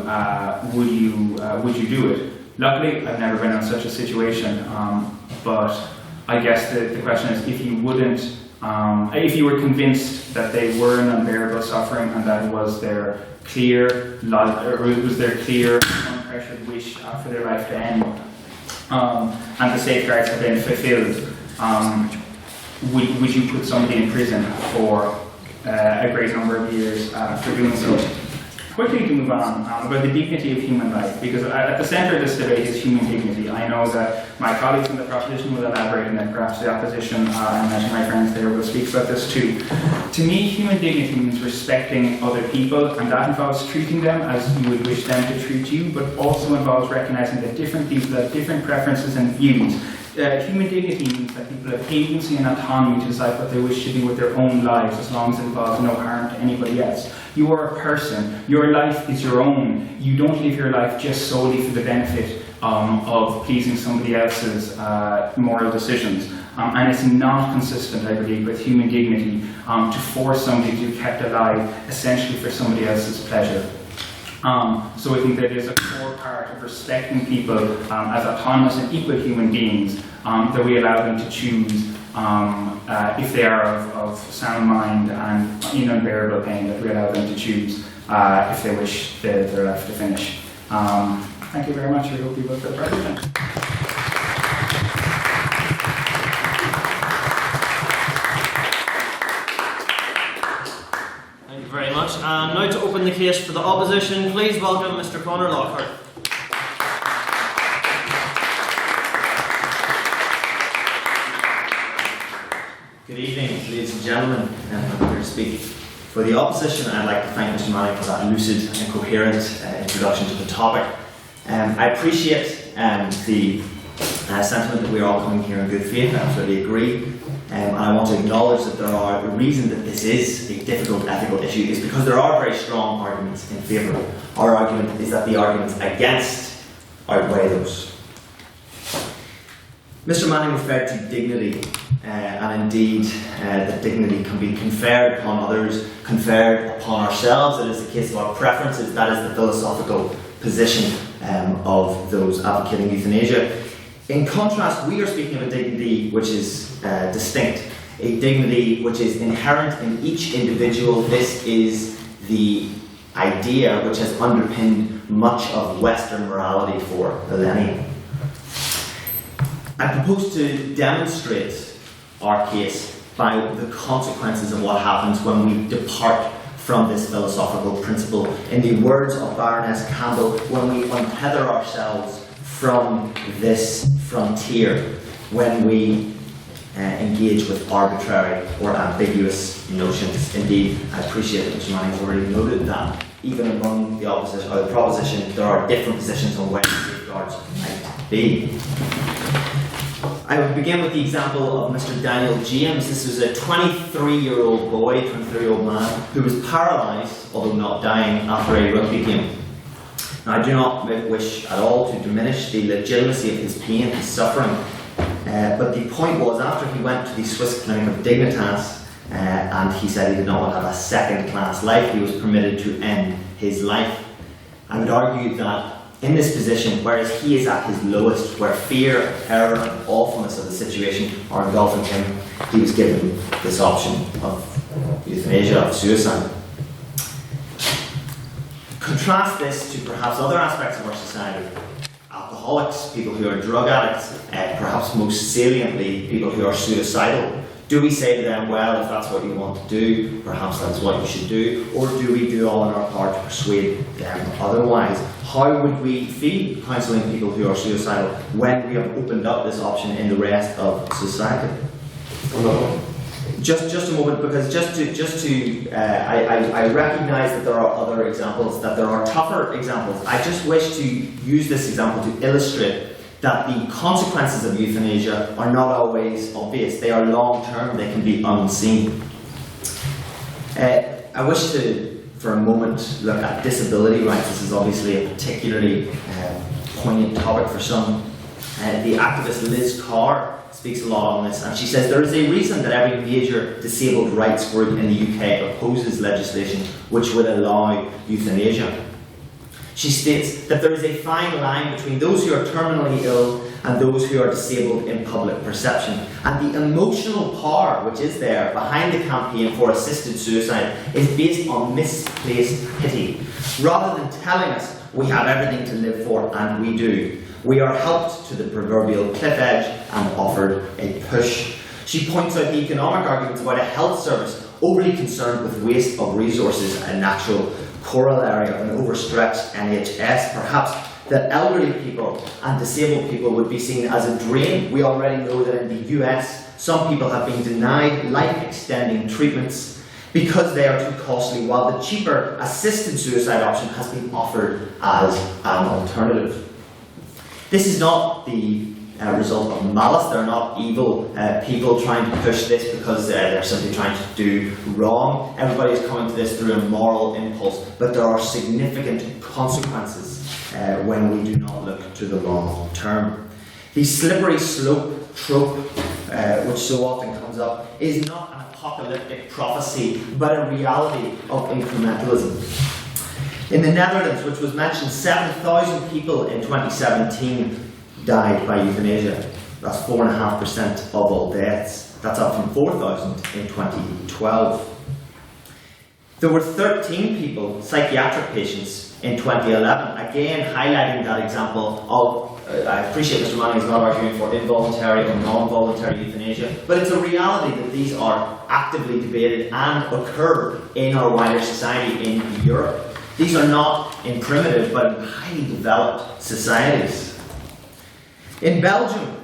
do it? Luckily, I've never been in such a situation, but I guess the question is, if you wouldn't, if you were convinced that they were in unbearable suffering and that was their clear, unpressured wish for their life to end, and the safeguards have been fulfilled, would you put somebody in prison for a great number of years for doing so? Quickly to move on about the dignity of human life, because at the centre of this debate is human dignity. I know that my colleagues in the proposition will elaborate, and that perhaps the opposition and my friends there will speak about this too. To me, human dignity means respecting other people, and that involves treating them as you would wish them to treat you, but also involves recognising that different people have different preferences and views, Human dignity means that people have agency and autonomy to decide what they wish to do with their own lives, as long as it involves no harm to anybody else. You are a person. Your life is your own. You don't live your life just solely for the benefit of pleasing somebody else's moral decisions. And it's not consistent, I believe, with human dignity to force somebody to be kept alive essentially for somebody else's pleasure. So I think that is a core part of respecting people as autonomous and equal human beings, that we allow them to choose if they are of sound mind and in unbearable pain, that we allow them to choose if they wish their life to finish. Thank you very much. I hope you vote for the president. Thank you very much. And now to open the case for the opposition, please welcome Mr. Conor Lockhart. Good evening, ladies and gentlemen. I'm here to speak for the opposition. I'd like to thank Mr. Manning for that lucid and coherent introduction to the topic. I appreciate the sentiment that we're all coming here in good faith. I absolutely agree. And I want to acknowledge that the reason that this is a difficult ethical issue is because there are very strong arguments in favour. Our argument is that the arguments against outweigh those. Mr. Manning referred to dignity, and indeed that dignity can be conferred upon others, conferred upon ourselves. It is the case of our preferences. That is the philosophical position of those advocating euthanasia. In contrast, we are speaking of a dignity which is distinct, a dignity which is inherent in each individual. This is the idea which has underpinned much of Western morality for millennia. I propose to demonstrate our case by the consequences of what happens when we depart from this philosophical principle. In the words of Baroness Campbell, when we untether ourselves from this frontier, when we engage with arbitrary or ambiguous notions. Indeed, I appreciate that Mr. Manning has already noted that even among the opposition or the proposition, there are different positions on where safeguards might be. I would begin with the example of Mr. Daniel James. This was a 23-year-old boy, 23-year-old man, who was paralysed, although not dying, after a rugby game. Now, I do not wish at all to diminish the legitimacy of his pain, his suffering, but the point was, after he went to the Swiss clinic of Dignitas, and he said he did not want to have a second-class life, he was permitted to end his life. I would argue that in this position, whereas he is at his lowest, where fear, terror, and awfulness of the situation are engulfing him, he was given this option of euthanasia, of suicide. Contrast this to perhaps other aspects of our society. Alcoholics, people who are drug addicts, perhaps most saliently, people who are suicidal. Do we say to them, well, if that's what you want to do, perhaps that's what you should do, or do we do all in our power to persuade them otherwise? How would we feel counselling people who are suicidal when we have opened up this option in the rest of society? Just a moment, because I recognise that there are other examples, that there are tougher examples. I just wish to use this example to illustrate that the consequences of euthanasia are not always obvious. They are long-term, they can be unseen. I wish to, for a moment, look at disability rights. This is obviously a particularly poignant topic for some. The activist Liz Carr speaks a lot on this, and she says there is a reason that every major disabled rights group in the UK opposes legislation which would allow euthanasia. She states that there is a fine line between those who are terminally ill and those who are disabled in public perception. And the emotional power which is there behind the campaign for assisted suicide is based on misplaced pity. Rather than telling us we have everything to live for, and we do, we are helped to the proverbial cliff edge and offered a push. She points out the economic arguments about a health service overly concerned with waste of resources, a natural corollary of an overstretched NHS. Perhaps that elderly people and disabled people would be seen as a drain. We already know that in the US, some people have been denied life-extending treatments because they are too costly, while the cheaper assisted suicide option has been offered as an alternative. This is not the a result of malice. They're not evil people trying to push this because they're simply trying to do wrong. Everybody is coming to this through a moral impulse, but there are significant consequences when we do not look to the long term. The slippery slope trope, which so often comes up, is not an apocalyptic prophecy, but a reality of incrementalism. In the Netherlands, which was mentioned, 7,000 people in 2017 died by euthanasia. That's 4.5% of all deaths. That's up from 4,000 in 2012. There were 13 people, psychiatric patients, in 2011, again highlighting that example of, I appreciate Mr. Manning is not arguing for involuntary or non-voluntary euthanasia, but it's a reality that these are actively debated and occur in our wider society in Europe. These are not in primitive but in highly developed societies. In Belgium,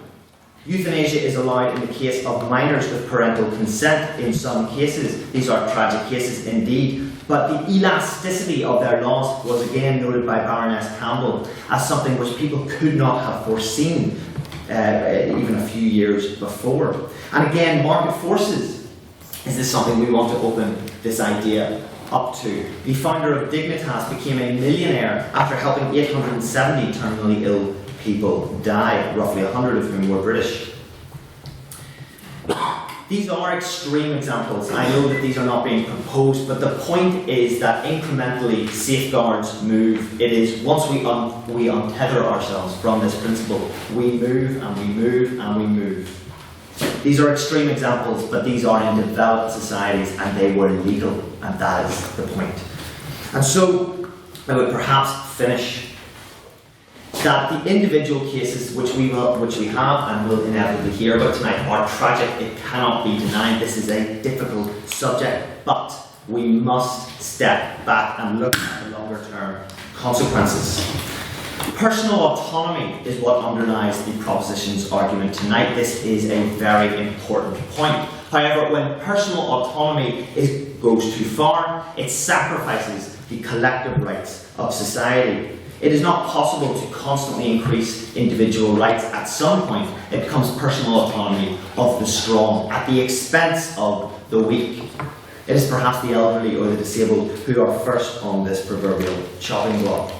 euthanasia is allowed in the case of minors with parental consent in some cases. These are tragic cases indeed, but the elasticity of their laws was again noted by Baroness Campbell as something which people could not have foreseen even a few years before. And again, market forces. Is this something we want to open this idea up to? The founder of Dignitas became a millionaire after helping 870 terminally ill people die, roughly 100 of whom were British. These are extreme examples. I know that these are not being proposed, but the point is that incrementally safeguards move. It is once we untether ourselves from this principle, we move and we move and we move. These are extreme examples, but these are in developed societies and they were legal, and that is the point. And so I would perhaps finish that the individual cases which we have and will inevitably hear about tonight are tragic. It cannot be denied. This is a difficult subject, but we must step back and look at the longer term consequences. Personal autonomy is what underlies the proposition's argument tonight. This is a very important point. However, when personal autonomy goes too far, it sacrifices the collective rights of society. It is not possible to constantly increase individual rights. At some point, it becomes personal autonomy of the strong at the expense of the weak. It is perhaps the elderly or the disabled who are first on this proverbial chopping block.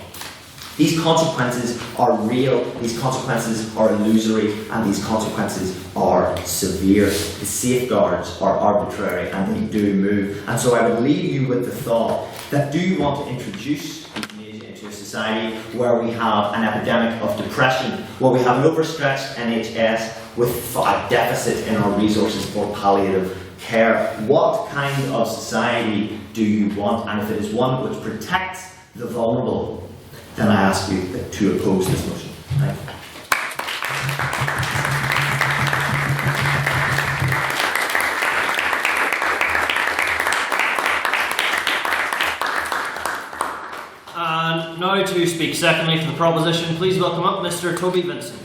These consequences are real, these consequences are illusory, and these consequences are severe. The safeguards are arbitrary and they do move. And so I would leave you with the thought that do you want to introduce euthanasia into a society where we have an epidemic of depression, where we have an overstretched NHS with a deficit in our resources for palliative care? What kind of society do you want? And if it is one which protects the vulnerable, then I ask you to oppose this motion. Thank you. And now to speak secondly for the proposition, please welcome up Mr. Toby Vincent.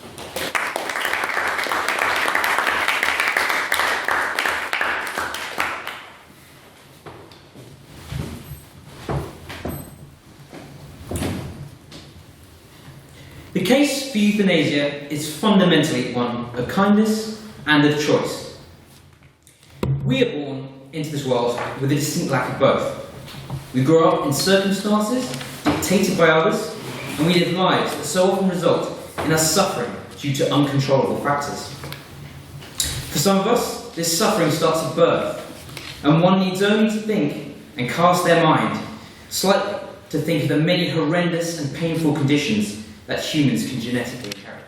The case for euthanasia is fundamentally one of kindness and of choice. We are born into this world with a distinct lack of both. We grow up in circumstances dictated by others, and we live lives that so often result in us suffering due to uncontrollable factors. For some of us, this suffering starts at birth, and one needs only to think and cast their mind slightly to think of the many horrendous and painful conditions that humans can genetically inherit.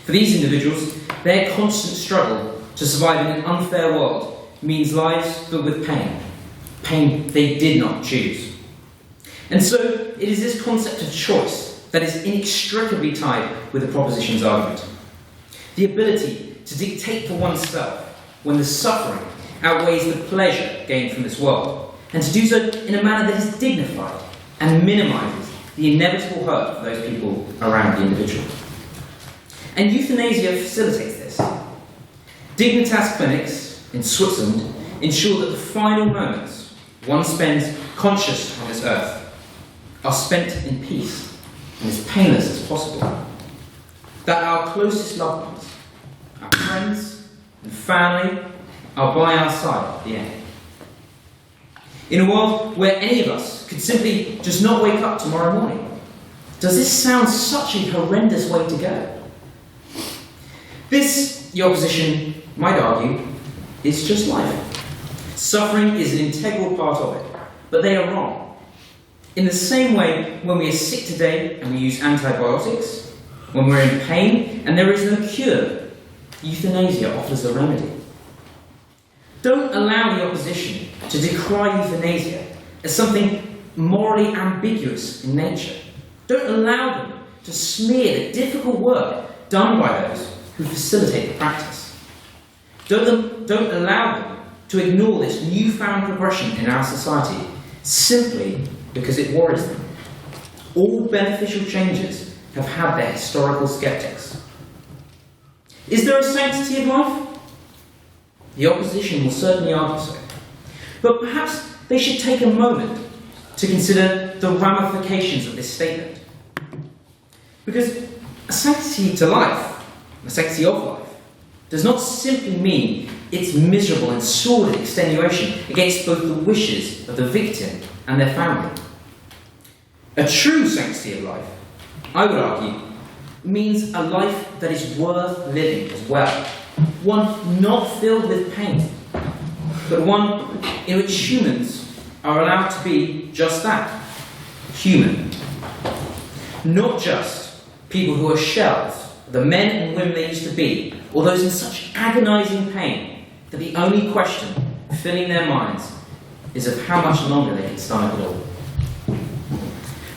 For these individuals, their constant struggle to survive in an unfair world means lives filled with pain, pain they did not choose. And so, it is this concept of choice that is inextricably tied with the proposition's argument. The ability to dictate for oneself when the suffering outweighs the pleasure gained from this world, and to do so in a manner that is dignified and minimises the inevitable hurt for those people around the individual. And euthanasia facilitates this. Dignitas clinics in Switzerland ensure that the final moments one spends conscious on this earth are spent in peace and as painless as possible. that our closest loved ones, our friends and family, are by our side at the end. In a world where any of us could simply just not wake up tomorrow morning. Does this sound such a horrendous way to go? This, the opposition might argue, is just life. Suffering is an integral part of it, but they are wrong. In the same way, when we are sick today and we use antibiotics, when we're in pain and there is no cure, euthanasia offers a remedy. Don't allow the opposition to decry euthanasia as something morally ambiguous in nature. Don't allow them to smear the difficult work done by those who facilitate the practice. Don't allow them to ignore this newfound progression in our society simply because it worries them. All beneficial changes have had their historical skeptics. Is there a sanctity of life? The opposition will certainly argue so. But perhaps they should take a moment to consider the ramifications of this statement. Because a sanctity to life, a sanctity of life, does not simply mean its miserable and sordid extenuation against both the wishes of the victim and their family. A true sanctity of life, I would argue, means a life that is worth living as well. One not filled with pain, but one in which humans are allowed to be just that, human. Not just people who are shells, the men and women they used to be, or those in such agonising pain that the only question filling their minds is of how much longer they can stomach it all.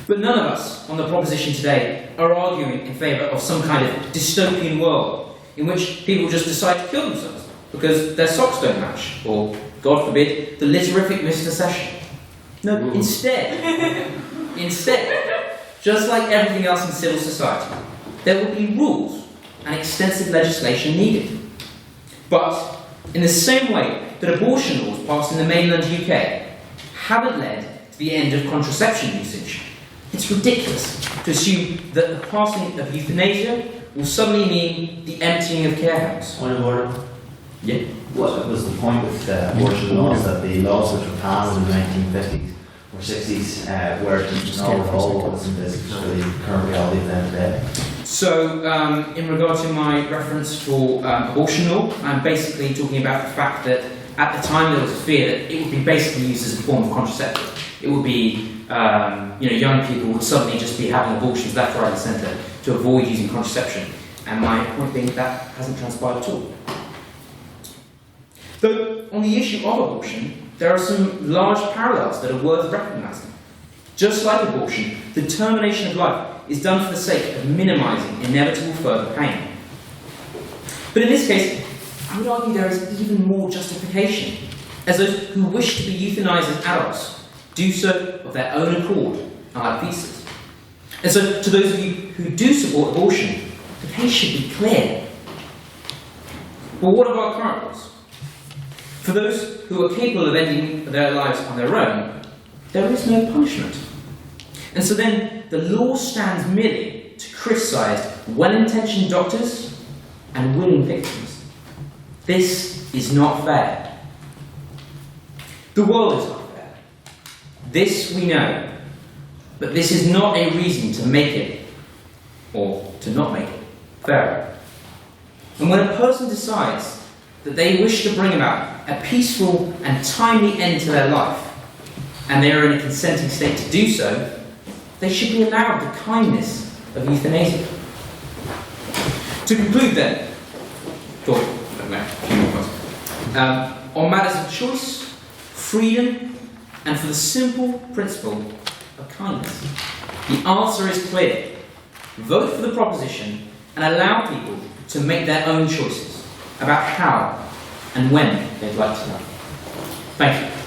But none of us on the proposition today are arguing in favour of some kind of dystopian world in which people just decide to kill themselves because their socks don't match, or, God forbid, the literific missed a session. No, instead, just like everything else in civil society, there will be rules and extensive legislation needed. But in the same way that abortion laws passed in the mainland UK haven't led to the end of contraception usage, it's ridiculous to assume that the passing of euthanasia will suddenly mean the emptying of care homes. Point of order. Yeah. What was the point with abortion laws, that the laws which were passed in the 1950s or 60s were null and void, wasn't this for the current reality of them today? So, in regard to my reference for abortion law, I'm basically talking about the fact that at the time there was a fear that it would be basically used as a form of contraceptive. It would be, young people would suddenly just be having abortions left, right, and centre to avoid using contraception. And my point being that hasn't transpired at all. Though, on the issue of abortion, there are some large parallels that are worth recognising. Just like abortion, the termination of life is done for the sake of minimising inevitable further pain. But in this case, I would argue there is even more justification, as those who wish to be euthanised as adults do so of their own accord, like fetuses. And so, to those of you who do support abortion, the case should be clear. But what about current laws? For those who are capable of ending their lives on their own, there is no punishment. And so then, the law stands merely to criticise well-intentioned doctors and willing victims. This is not fair. The world is not fair. This we know. But this is not a reason to make it, or to not make it, fairer. And when a person decides that they wish to bring about a peaceful and timely end to their life, and they are in a consenting state to do so, they should be allowed the kindness of euthanasia. To conclude then, on matters of choice, freedom, and for the simple principle of kindness, the answer is clear. Vote for the proposition and allow people to make their own choices about how and when they'd like to die. Thank you.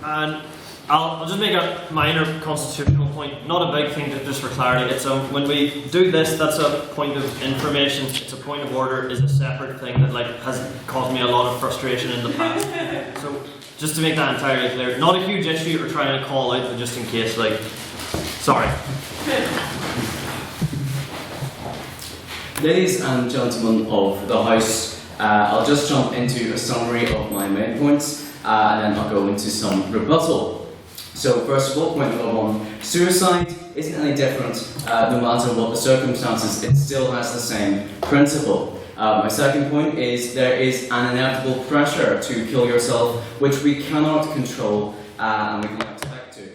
And I'll just make a minor constitutional point, not a big thing, just for clarity. It's when we do this, that's a point of information. It's a point of order. Is a separate thing that has caused me a lot of frustration in the past. So just to make that entirely clear. Not a huge issue or trying to call out, but just in case, like, sorry. Ladies and gentlemen of the House, I'll just jump into a summary of my main points and then I'll go into some rebuttal. So first of all, point number one, suicide isn't any different no matter what the circumstances, it still has the same principle. My second point is there is an inevitable pressure to kill yourself which we cannot control and we cannot expect to.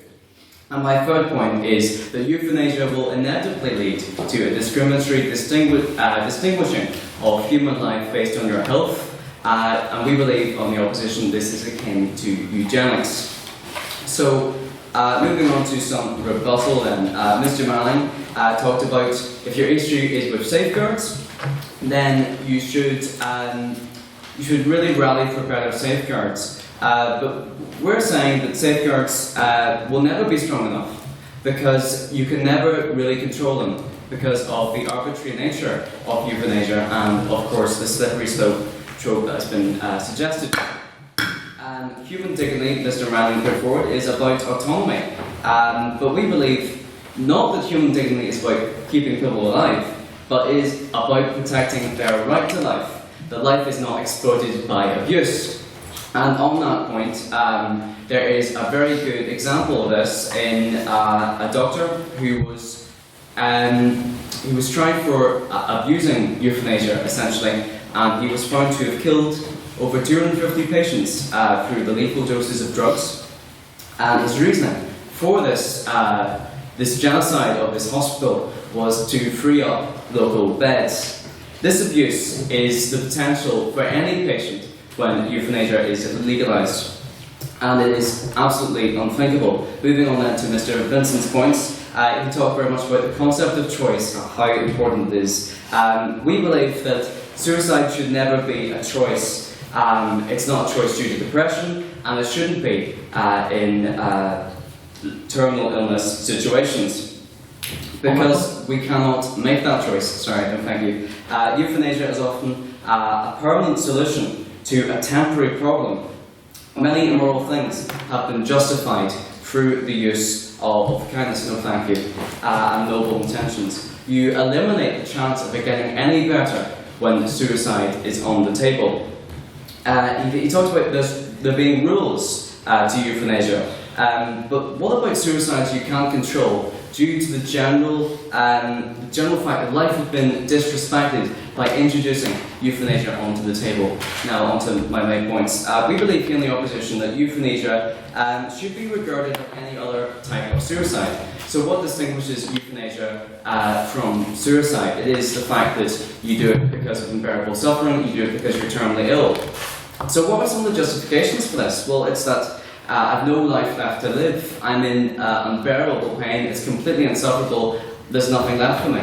And my third point is that euthanasia will inevitably lead to a discriminatory distinguishing of human life based on your health, and we believe on the opposition this is akin to eugenics. So, moving on to some rebuttal then, Mr. Manning talked about if your issue is with safeguards, then you should really rally for better safeguards. But we're saying that safeguards will never be strong enough because you can never really control them because of the arbitrary nature of euthanasia and, of course, the slippery slope trope that has been suggested. And human dignity, Mr. Manning put forward, is about autonomy. But we believe not that human dignity is about keeping people alive, but is about protecting their right to life. That life is not exploited by abuse. And on that point, there is a very good example of this in a doctor who was tried for abusing euthanasia, essentially, and he was found to have killed over 250 patients through the lethal doses of drugs. And his reasoning for this genocide of this hospital was to free up local beds. This abuse is the potential for any patient when euthanasia is legalised, and it is absolutely unthinkable. Moving on then to Mr. Vincent's points, he talked very much about the concept of choice and how important it is. We believe that suicide should never be a choice. It's not a choice due to depression, and it shouldn't be in terminal illness situations. Because we cannot make that choice. Sorry, no thank you. Euthanasia is often a permanent solution to a temporary problem. Many immoral things have been justified through the use of kindness, no thank you, and noble intentions. You eliminate the chance of it getting any better when suicide is on the table. He talked about there being rules to euthanasia, but what about suicides you can't control due to the general fact that life has been disrespected by introducing euthanasia onto the table? Now onto my main points. We believe here in the opposition that euthanasia should be regarded like any other type of suicide. So what distinguishes euthanasia from suicide? It is the fact that you do it because of unbearable suffering, you do it because you're terminally ill. So what are some of the justifications for this? Well, it's that I have no life left to live, I'm in unbearable pain, it's completely insufferable, there's nothing left for me.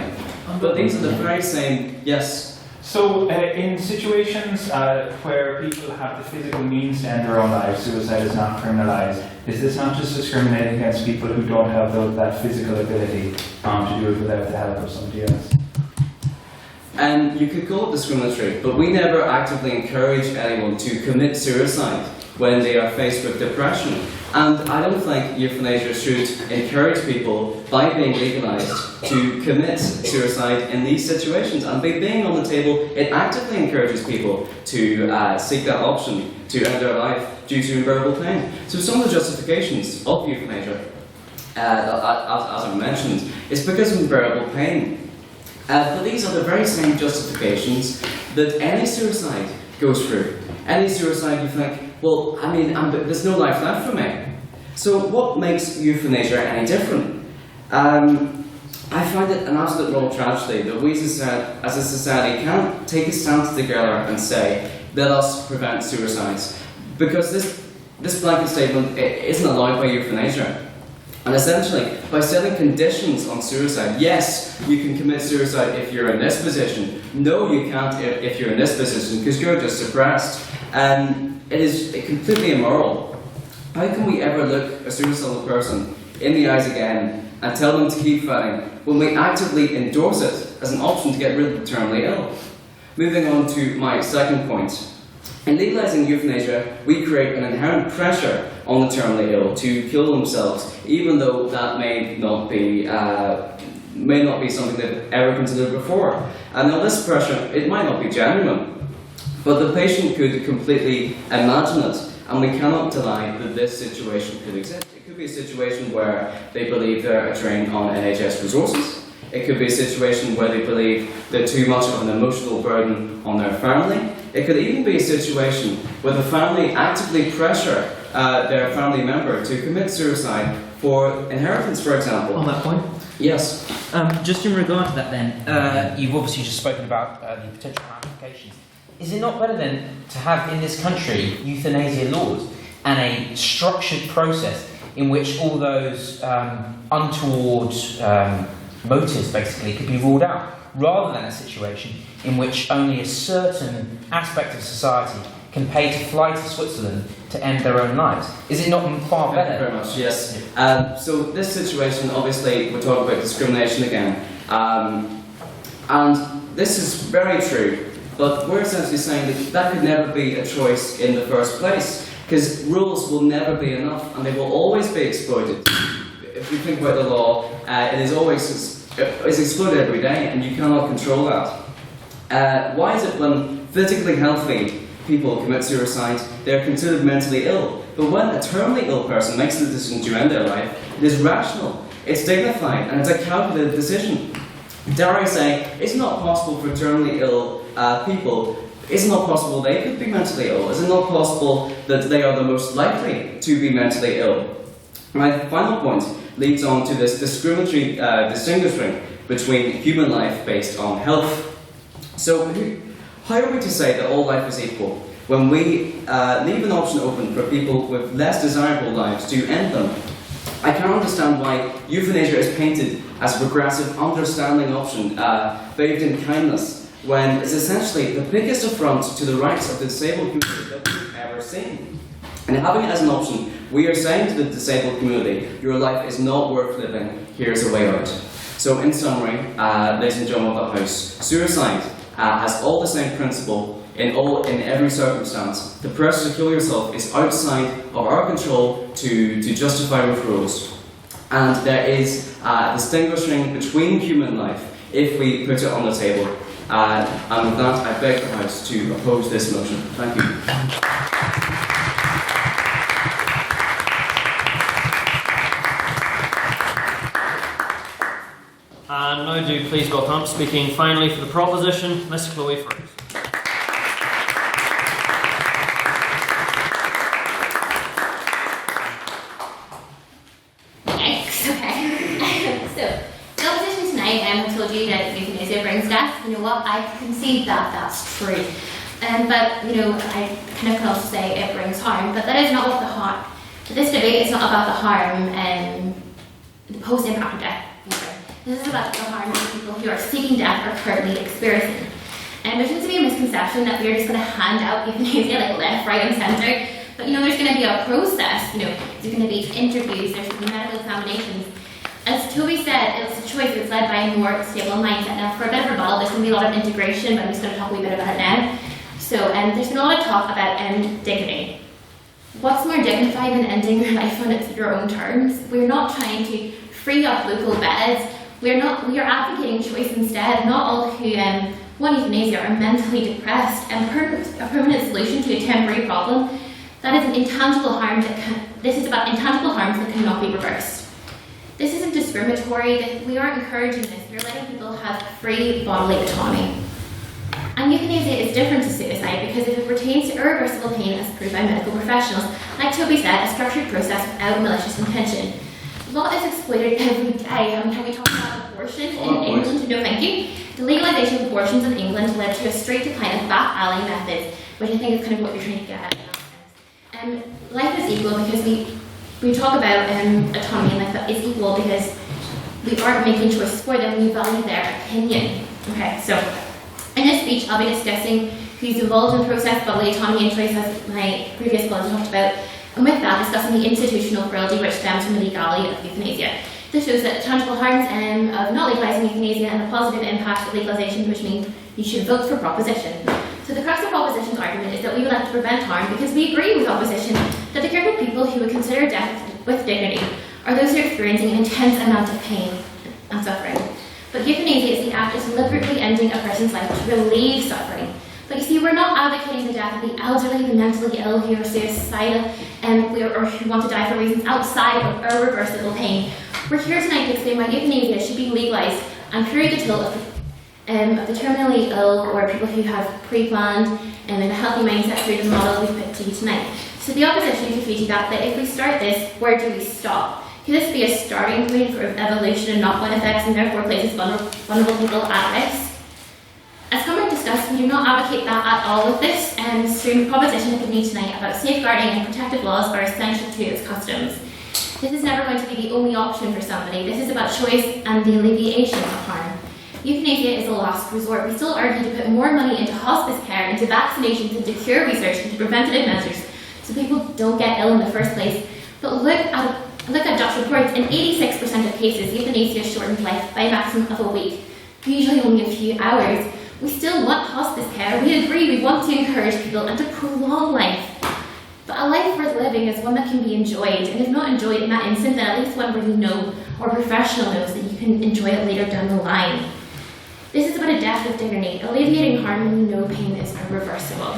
But these are the very same, yes? So in situations where people have the physical means to end their own lives, suicide is not criminalised. Is this not just discriminating against people who don't have that physical ability to do it without the help of somebody else? And you could call it discriminatory, but we never actively encourage anyone to commit suicide when they are faced with depression. And I don't think euthanasia should encourage people, by being legalised, to commit suicide in these situations. And by being on the table, it actively encourages people to seek that option to end their life due to unbearable pain. So some of the justifications of euthanasia, as I mentioned, is because of unbearable pain. But these are the very same justifications that any suicide goes through. Any suicide you think, well, I mean, there's no life left for me. So what makes euthanasia any different? I find it an absolute moral tragedy that we as a society can't take a stance together and say, let us prevent suicides. Because this blanket statement isn't allowed by euthanasia. And essentially, by setting conditions on suicide, yes, you can commit suicide if you're in this position. No, you can't if you're in this position, because you're just suppressed. And it is completely immoral. How can we ever look a suicidal person in the eyes again and tell them to keep fighting when we actively endorse it as an option to get rid of the terminally ill? Moving on to my second point. In legalising euthanasia, we create an inherent pressure on the terminally ill to kill themselves, even though that may not be something they've ever considered before. And now this pressure, it might not be genuine, but the patient could completely imagine it, and we cannot deny that this situation could exist. It could be a situation where they believe they're a drain on NHS resources. It could be a situation where they believe they're too much of an emotional burden on their family. It could even be a situation where the family actively pressure their family member to commit suicide for inheritance, for example. On that point? Yes. Just in regard to that then, you've obviously just spoken about the potential ramifications. Is it not better then to have in this country euthanasia laws and a structured process in which all those untoward motives basically could be ruled out, rather than a situation in which only a certain aspect of society can pay to fly to Switzerland to end their own lives? Is it not far better? Thank you very much, yes. So this situation, obviously, we're talking about discrimination again. And this is very true, but we're essentially saying that that could never be a choice in the first place, because rules will never be enough, and they will always be exploited. If you think about the law, it is always exploited every day, and you cannot control that. Why is it when physically healthy people commit suicide, they're considered mentally ill? But when a terminally ill person makes the decision to end their life, it is rational, it's dignified, and it's a calculated decision. Dare I say, it's not possible for terminally ill people, is it not possible they could be mentally ill? Is it not possible that they are the most likely to be mentally ill? My final point leads on to this discriminatory distinguishing between human life based on health. So, how are we to say that all life is equal when we leave an option open for people with less desirable lives to end them? I can't understand why euthanasia is painted as a progressive, understanding option bathed in kindness, when it's essentially the biggest affront to the rights of the disabled community that we've ever seen. And having it as an option, we are saying to the disabled community, your life is not worth living, here's a way out. So in summary, ladies and gentlemen of the House, suicide has all the same principle in every circumstance. The pressure to kill yourself is outside of our control to justify with rules. And there is distinguishing between human life if we put it on the table. And with that, I beg the House to oppose this motion. Thank you. And now do please welcome, speaking finally for the proposition, Miss Chloe Fergus. Thanks, okay. So, the opposition tonight I told you that euthanasia brings death. You know what, I concede that that's true. But, you know, I kind of can also say it brings harm, but that is not what the harm. This debate is not about the harm and the post-impact of death. This is about the harm that people who are seeking death are currently experiencing. And there seems to be a misconception that we're just going to hand out euthanasia like left, right, and centre. But you know, there's going to be a process. You know, there's going to be interviews, there's going to be medical examinations. As Toby said, it's a choice that's led by a more stable mindset. Now, for a bit of rebuttal, there's going to be a lot of integration, but I'm just going to talk a wee bit about it now. So, there's been a lot of talk about dignity. What's more dignified than ending your life on your own terms? We're not trying to free up local beds. We are advocating choice instead. Not all who want euthanasia are mentally depressed, and a permanent solution to a temporary problem. That is an intangible harm this is about intangible harms that cannot be reversed. This isn't discriminatory, we aren't encouraging this, we're letting people have free bodily autonomy. And euthanasia is different to suicide because if it pertains to irreversible pain as proved by medical professionals, like Toby said, a structured process without malicious intention. Law is exploited every day. Have we talked about abortion in England? No, thank you. The legalisation of abortions in England led to a straight decline of back alley methods, which I think is kind of what you're trying to get at. Life is equal because we talk about autonomy and life that is equal because we aren't making choices for them, we value their opinion. Okay, so in this speech I'll be discussing who's involved in the process, bodily autonomy and choice as my previous colleague talked about. And with that, discussing the institutional cruelty which stems from the legality of euthanasia. This shows that tangible harms of not legalising euthanasia and the positive impact of legalisation, which means you should vote for proposition. So the crux of opposition's argument is that we would like to prevent harm because we agree with opposition that the group of people who would consider death with dignity are those who are experiencing an intense amount of pain and suffering. But euthanasia is the act of deliberately ending a person's life to relieve suffering. But you see, we're not advocating the death of the elderly, the mentally ill, who are suicidal, or who want to die for reasons outside of irreversible pain. We're here tonight to explain why euthanasia should be legalised and cure the till of the terminally ill or people who have pre-planned and in a healthy mindset through the model we put to you tonight. So the opposition defeated that if we start this, where do we stop? Could this be a starting point for evolution and knock-on effects and therefore places vulnerable people at risk? As Conrad discussed, we do not advocate that at all with this, and the proposition of the meeting tonight about safeguarding and protective laws are essential to its customs. This is never going to be the only option for somebody. This is about choice and the alleviation of harm. Euthanasia is a last resort. We still argue to put more money into hospice care, into vaccinations, into cure research, into preventative measures, so people don't get ill in the first place. But look at Dutch reports. In 86% of cases, euthanasia shortened life by a maximum of a week, usually only a few hours. We still want hospice care. We agree we want to encourage people and to prolong life. But a life worth living is one that can be enjoyed, and if not enjoyed in that instant, then at least one where you know, or a professional knows, that you can enjoy it later down the line. This is about a death with dignity, alleviating harm when you know pain is irreversible.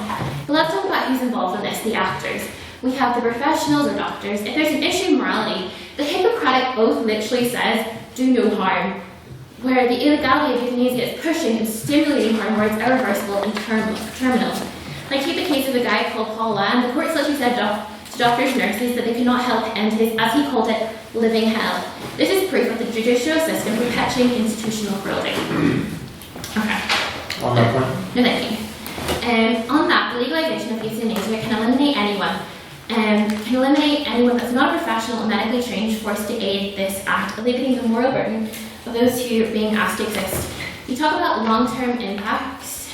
But let's talk about who's involved in this, the actors. We have the professionals or doctors. If there's an issue in morality, the Hippocratic Oath literally says, do no harm, where the illegality of euthanasia is pushing and stimulating harm where it's irreversible and terminal. Like take the case of a guy called Paul Lamb. The court literally said to doctors and nurses that they could not help end his, as he called it, living hell. This is proof of the judicial system perpetuating institutional cruelty. Okay. On that point? No, thank you. On that, the legalisation of euthanasia can eliminate anyone that's not a professional or medically trained forced to aid this act, alleviating the moral burden of those who are being asked to exist. You talk about long-term impacts,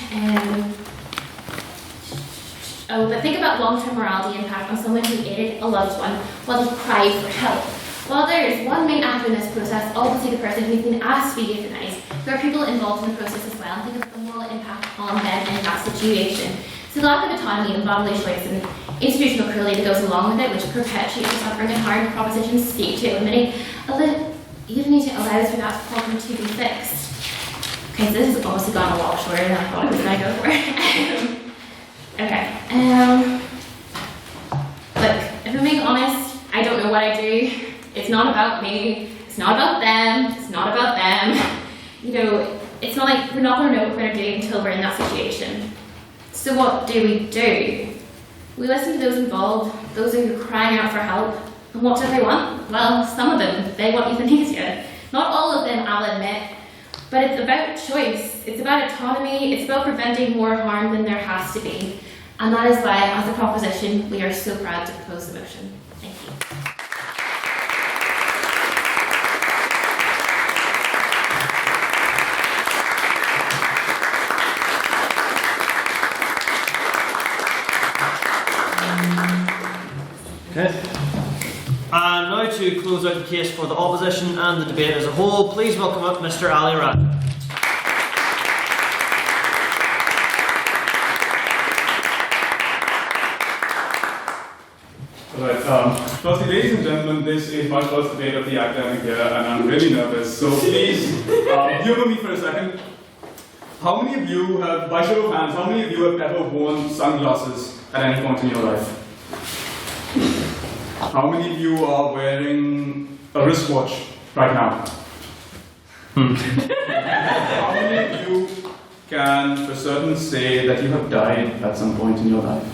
but think about long-term morality impact on someone who aided a loved one while they cried for help. While there is one main actor in this process, obviously the person who's been asked to be euthanized, there are people involved in the process as well, and think of the moral impact on them in that situation. So the lack of autonomy and bodily choice and institutional cruelty that goes along with it, which perpetuates the suffering and harm, propositions seek to eliminate. Euthanasia allows for that problem to be fixed. Okay, so this has obviously gone a lot shorter than I thought it was going to go for. Okay. Look, if I'm being honest, I don't know what I do. It's not about me. It's not about them. It's not about them. You know, it's not like we're not going to know what we're going to do until we're in that situation. So what do? We listen to those involved, those who are crying out for help. And what do they want? Well, some of them, they want euthanasia. Not all of them, I'll admit. But it's about choice. It's about autonomy. It's about preventing more harm than there has to be. And that is why, as a proposition, we are so proud to propose the motion. Thank you. Okay. And now to close out the case for the opposition and the debate as a whole, please welcome up Mr. Ali Rad. Alright, firstly, ladies and gentlemen, this is my first debate of the academic year and I'm really nervous, so please humor me for a second. How many of you have, by show of hands, how many of you have ever worn sunglasses at any point in your life? How many of you are wearing a wristwatch right now? How many of you can for certain say that you have died at some point in your life?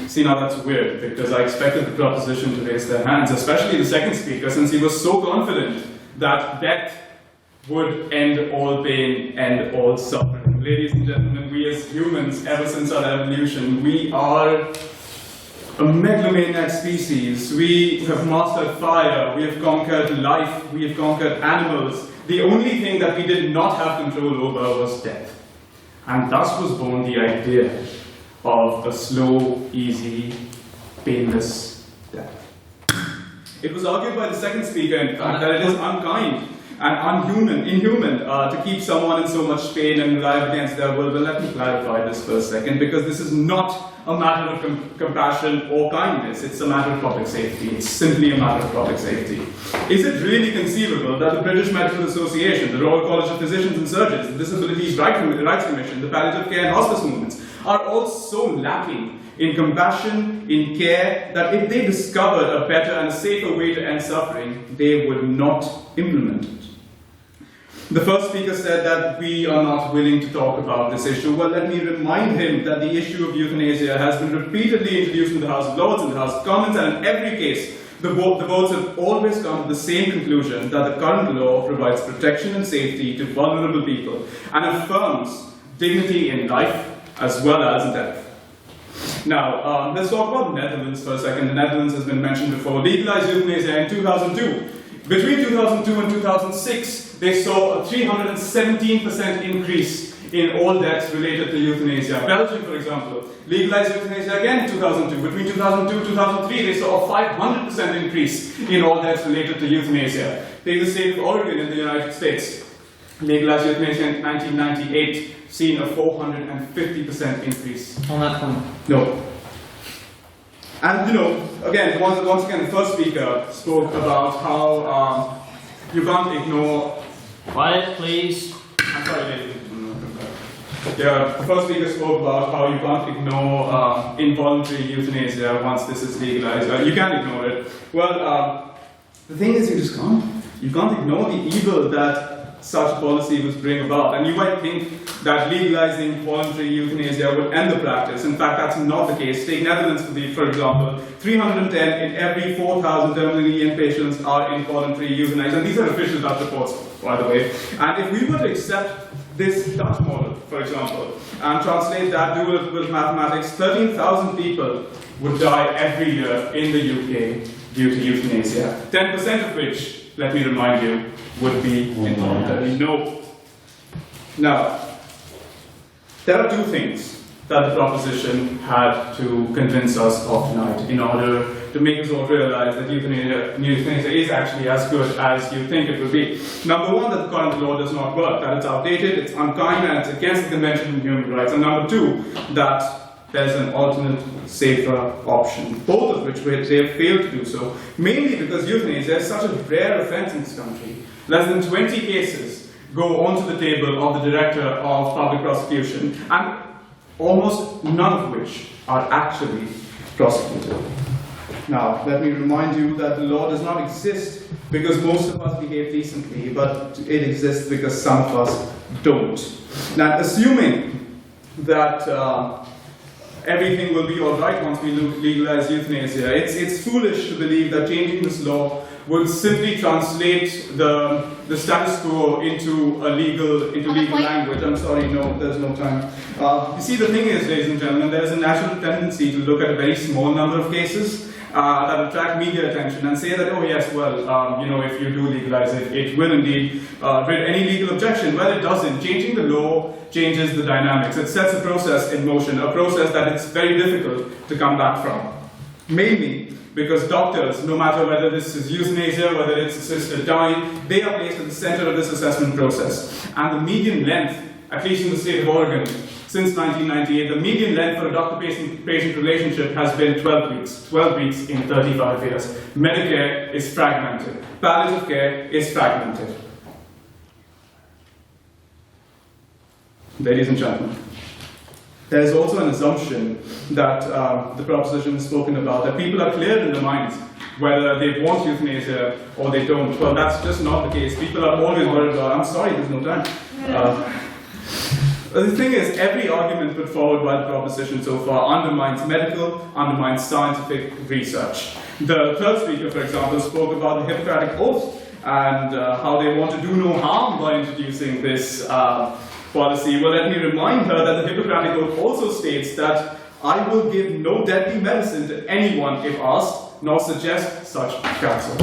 See, now that's weird, because I expected the proposition to raise their hands, especially the second speaker, since he was so confident that death would end all pain, end all suffering. Ladies and gentlemen, we as humans, ever since our evolution, we are a megalomaniac species. We have mastered fire, we have conquered life, we have conquered animals. The only thing that we did not have control over was death. And thus was born the idea of a slow, easy, painless death. It was argued by the second speaker, in fact, that it is unkind and inhuman to keep someone in so much pain and rely against their will. But let me clarify this for a second, because this is not a matter of compassion or kindness. It's a matter of public safety. It's simply a matter of public safety. Is it really conceivable that the British Medical Association, the Royal College of Physicians and Surgeons, the Disabilities Rights Commission, the palliative care and hospice movements are all so lacking in compassion, in care, that if they discovered a better and a safer way to end suffering, they would not implement it? The first speaker said that we are not willing to talk about this issue. Well, let me remind him that the issue of euthanasia has been repeatedly introduced in the House of Lords, in the House of Commons, and in every case, the votes have always come to the same conclusion, that the current law provides protection and safety to vulnerable people and affirms dignity in life as well as in death. Now, let's talk about the Netherlands for a second. The Netherlands has been mentioned before. Legalized euthanasia in 2002. Between 2002 and 2006, they saw a 317% increase in all deaths related to euthanasia. Belgium, for example, legalized euthanasia again in 2002. Between 2002 and 2003, they saw a 500% increase in all deaths related to euthanasia. Take the state of Oregon in the United States. Legalized euthanasia in 1998, seen a 450% increase. On that point? No. And you know, again, once again, the first speaker spoke about how you can't ignore. Quiet, please. I'm sorry, ladies. Yeah, the first speaker spoke about how you can't ignore involuntary euthanasia once this is legalized. You can't ignore it. Well, the thing is, you just can't. You can't ignore the evil that such a policy would bring about. And you might think that legalizing voluntary euthanasia would end the practice. In fact, that's not the case. Take Netherlands, for example. 310 in every 4,000 terminally ill patients are involuntary euthanasia. And these are official Dutch reports, by the way. And if we were to accept this Dutch model, for example, and translate that, do it with mathematics, 13,000 people would die every year in the UK due to euthanasia. 10% of which, let me remind you, would be involuntary. No. Now, there are two things that the proposition had to convince us of tonight in order to make us all realize that euthanasia is actually as good as you think it will be. Number one, that the current law does not work, that it's outdated, it's unkind, and it's against the Convention on Human Rights. And number two, that there's an alternate, safer option, both of which they have failed to do so, mainly because euthanasia is such a rare offence in this country. Less than 20 cases go onto the table of the Director of Public Prosecution, and almost none of which are actually prosecuted. Now, let me remind you that the law does not exist because most of us behave decently, but it exists because some of us don't. Now, assuming that everything will be all right once we legalize euthanasia, it's foolish to believe that changing this law would simply translate the status quo into legal language. I'm sorry, no, there's no time. You see, the thing is, ladies and gentlemen, there's a natural tendency to look at a very small number of cases that attract media attention and say that, oh yes, well, if you do legalize it, it will indeed rid any legal objection. Well, it doesn't. Changing the law changes the dynamics. It sets a process in motion, a process that it's very difficult to come back from. Mainly because doctors, no matter whether this is euthanasia, whether it's assisted dying, they are placed at the center of this assessment process. And the median length, at least in the state of Oregon, since 1998, the median length for a doctor-patient relationship has been 12 weeks. 12 weeks in 35 years. Medicare is fragmented. Palliative care is fragmented. Ladies and gentlemen, there is also an assumption that the proposition has spoken about, that people are clear in their minds whether they want euthanasia or they don't. Well, that's just not the case. People are always worried about, I'm sorry, there's no time. The thing is, every argument put forward by the proposition so far undermines medical, undermines scientific research. The third speaker, for example, spoke about the Hippocratic Oath and how they want to do no harm by introducing this policy. Well, let me remind her that the Hippocratic Oath also states that I will give no deadly medicine to anyone if asked, nor suggest such counsel.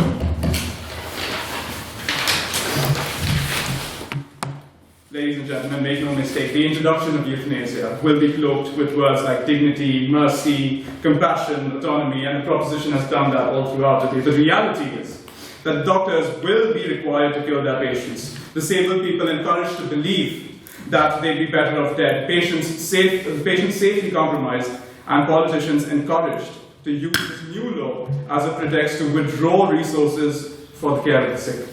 Ladies and gentlemen, make no mistake, the introduction of euthanasia will be cloaked with words like dignity, mercy, compassion, autonomy, and the proposition has done that all throughout today. The reality is that doctors will be required to cure their patients. Disabled people encouraged to believe that they'd be better off dead. Patients safely compromised, and politicians encouraged to use this new law as a pretext to withdraw resources for the care of the sick.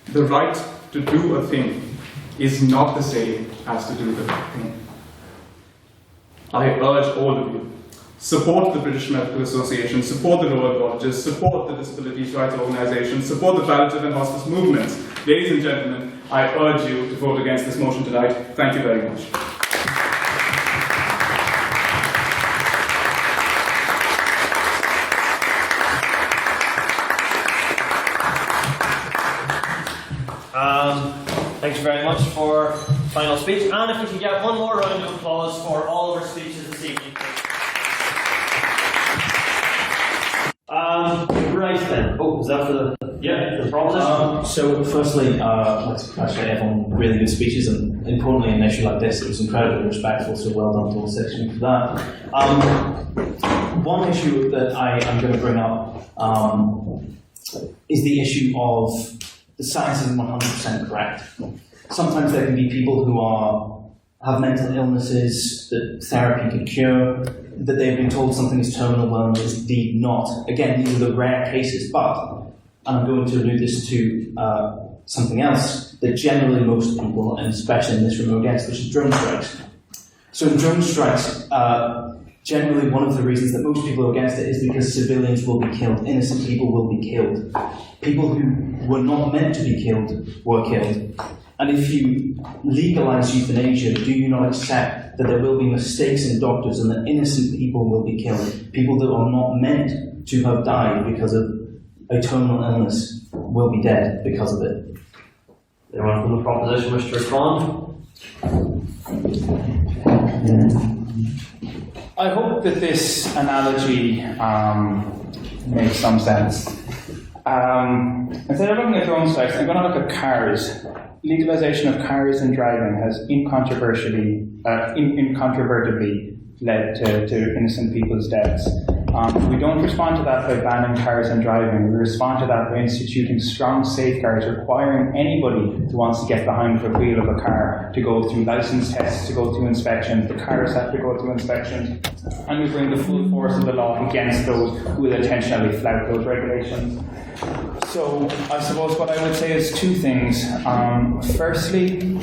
The right to do a thing is not the same as to do the right thing. I urge all of you, support the British Medical Association, support the Royal Colleges, support the disabilities rights organisations, support the palliative and hospice movements. Ladies and gentlemen, I urge you to vote against this motion tonight. Thank you very much. Thank you very much for final speech, and if we can get one more round of applause for all of our speeches this evening. Right then. Oh, is that for the the proposition? So firstly, let's congratulate everyone. Really good speeches, and importantly, an issue like this, it was incredibly respectful. So well done to all section for that. One issue that I am going to bring up is the issue of the science isn't 100% correct. Sometimes there can be people who have mental illnesses that therapy could cure, that they've been told something is terminal when it is indeed not. Again, these are the rare cases, but, and I'm going to allude this to something else, that generally most people, and especially in this room, are against, which is drone strikes. So in drone strikes, generally one of the reasons that most people are against it is because civilians will be killed, innocent people will be killed. People who were not meant to be killed were killed. And if you legalise euthanasia, do you not accept that there will be mistakes in doctors and that innocent people will be killed? People that are not meant to have died because of a terminal illness will be dead because of it. Anyone from the proposition wish to respond? I hope that this analogy makes some sense. Instead of looking at drone strikes, I'm going to look at cars. Legalisation of cars and driving has incontrovertibly led to innocent people's deaths. We don't respond to that by banning cars and driving. We respond to that by instituting strong safeguards requiring anybody who wants to get behind the wheel of a car to go through license tests, to go through inspections. The cars have to go through inspections. And we bring the full force of the law against those who will intentionally flout those regulations. So I suppose what I would say is two things. Firstly,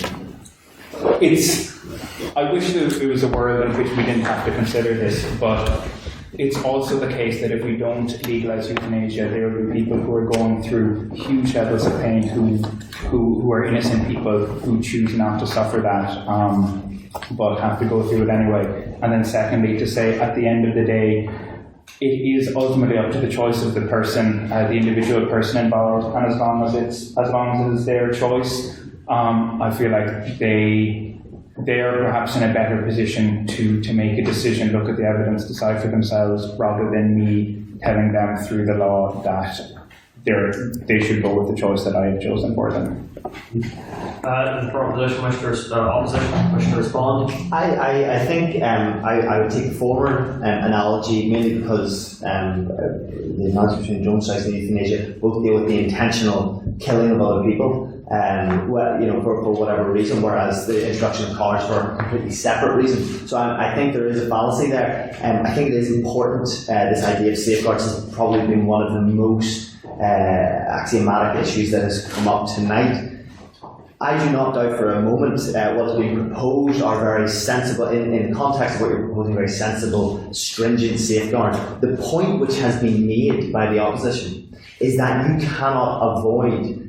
I wish there was a world in which we didn't have to consider this, but it's also the case that if we don't legalise euthanasia, there will be people who are going through huge levels of pain who are innocent people who choose not to suffer that, but have to go through it anyway. And then secondly, to say at the end of the day, it is ultimately up to the choice of the person, the individual person involved, and as long as it is their choice, I feel like they are perhaps in a better position to make a decision, look at the evidence, decide for themselves, rather than me telling them through the law that they should go with the choice that I have chosen for them. The proposition opposition wish to respond? I think I would take the former analogy mainly because the analogy between drone strikes and euthanasia both deal with the intentional killing of other people. For whatever reason, whereas the introduction of cars for a completely separate reason. So I think there is a fallacy there. I think it is important, this idea of safeguards has probably been one of the most axiomatic issues that has come up tonight. I do not doubt for a moment what is being proposed are very sensible, in the context of what you're proposing, very sensible, stringent safeguards. The point which has been made by the opposition is that you cannot avoid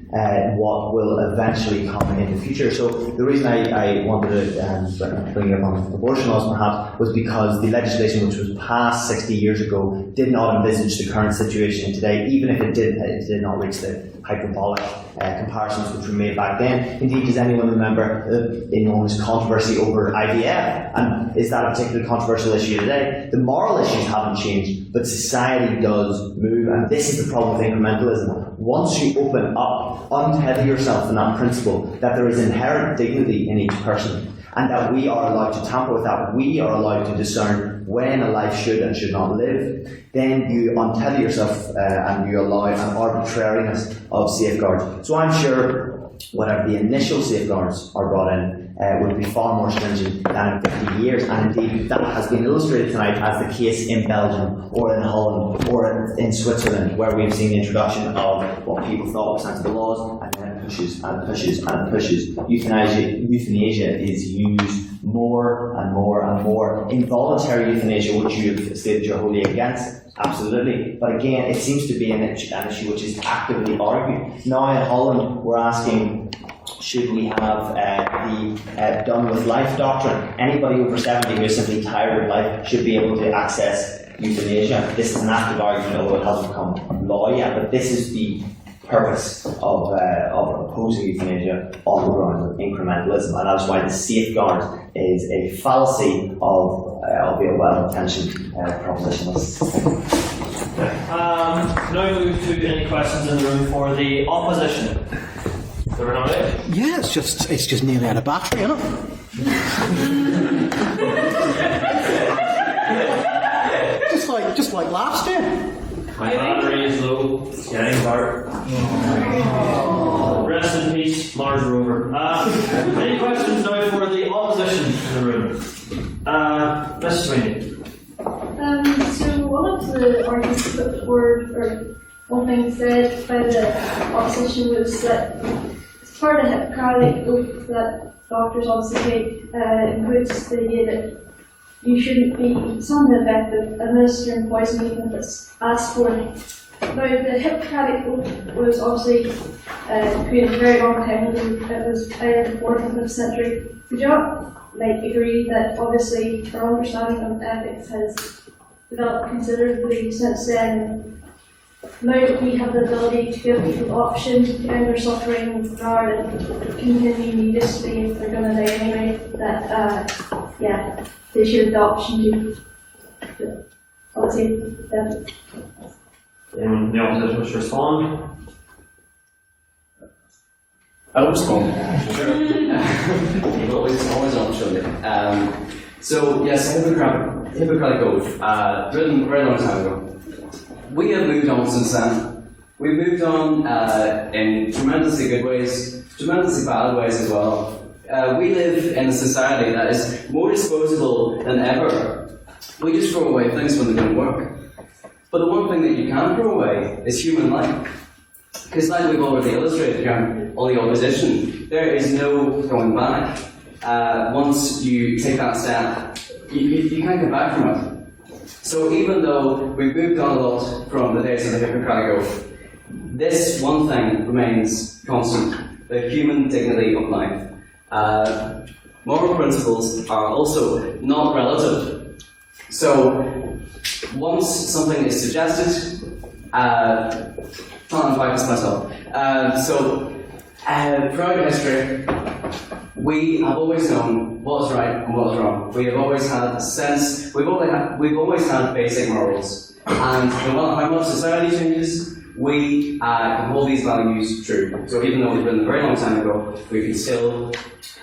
what will eventually come in the future. So the reason I wanted to bring it up on abortion laws perhaps was because the legislation which was passed 60 years ago did not envisage the current situation today. Even if it did not reach the hyperbolic comparisons which were made back then. Indeed, does anyone remember the enormous controversy over IVF? And is that a particularly controversial issue today? The moral issues haven't changed, but society does move, and this is the problem with incrementalism. Once you open up, untether yourself from that principle that there is inherent dignity in each person, and that we are allowed to tamper with that, we are allowed to discern when a life should and should not live, then you untether yourself and you allow an arbitrariness of safeguards. So I'm sure whatever the initial safeguards are brought in would be far more stringent than in 50 years, and indeed that has been illustrated tonight as the case in Belgium or in Holland or in Switzerland, where we've seen the introduction of what people thought were sensible laws, and then it pushes and pushes and pushes. Euthanasia is used more and more and more. Involuntary euthanasia, which you have stated you're wholly against, absolutely. But again, it seems to be an issue which is actively argued. Now in Holland, we're asking, should we have the done with life doctrine? Anybody over 70 who is simply tired of life should be able to access euthanasia. This is an active argument, although it hasn't become law yet, but this is the purpose of opposing euthanasia on the grounds of incrementalism, and that's why the safeguard is a fallacy of a well-intentioned propositionalists. Now move to any questions in the room for the opposition. So we're not ready? Yeah, it's just nearly out of battery, isn't it? just like last year. My battery is low. It's getting dark. Rest in peace, Mars rover. Any questions now for the opposition in the room? Mrs. Sweeney. So one of the arguments put forward, or one thing said by the opposition, was that as part of the Hippocratic oath that doctors obviously take, includes the idea that you shouldn't be something effective administering poison even if it's asked for. Now, the Hippocratic oath was obviously created a very long time ago. It was either the 4th or 5th century. Would you not agree that obviously our understanding of ethics has developed considerably since then? Now that we have the ability to give people the option to end their suffering rather than continue needlessly if they're going to die anyway, that they should have the option to obviously death. Anyone in the opposition wish to respond? I'll respond. Sure. always on surely. So yes, Hippocratic Oath, written a very long time ago. We have moved on since then. We've moved on in tremendously good ways, tremendously bad ways as well. We live in a society that is more disposable than ever. We just throw away things when they don't work. But the one thing that you can't throw away is human life. Because like we've already illustrated here on the opposition, there is no going back. Once you take that step, you can't get back from it. So even though we've moved on a lot from the days of the Hippocratic Oath, this one thing remains constant: the human dignity of life. Moral principles are also not relative. So once something is suggested, I'm practicing myself. Throughout history, we have always known what is right and what is wrong. We have always had a sense. We've always had basic morals, and no matter how much society changes, we can hold these values true. So even though we've written a very long time ago, we can still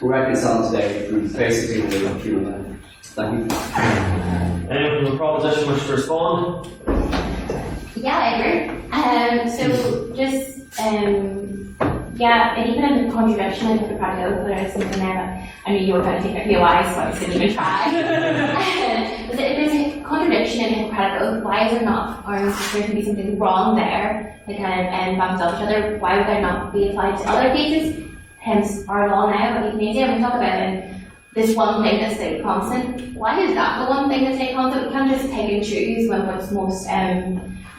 reconcile today through basic dignity of human life. Thank you. Anyone from the proposition wish to respond? Yeah, I agree. So just and even in the contradiction of the Hippocratic Oath, there is something there that I knew you were going to take a POI, so I didn't even try. If there's a contradiction in the Hippocratic Oath, why is there not, or if there can be something wrong there that kind of bounce off each other, why would that not be applied to other cases? Hence our law now of euthanasia. We talk about this one thing that's stayed constant. Why is that the one thing that's stayed constant? We can't just pick and choose when what's most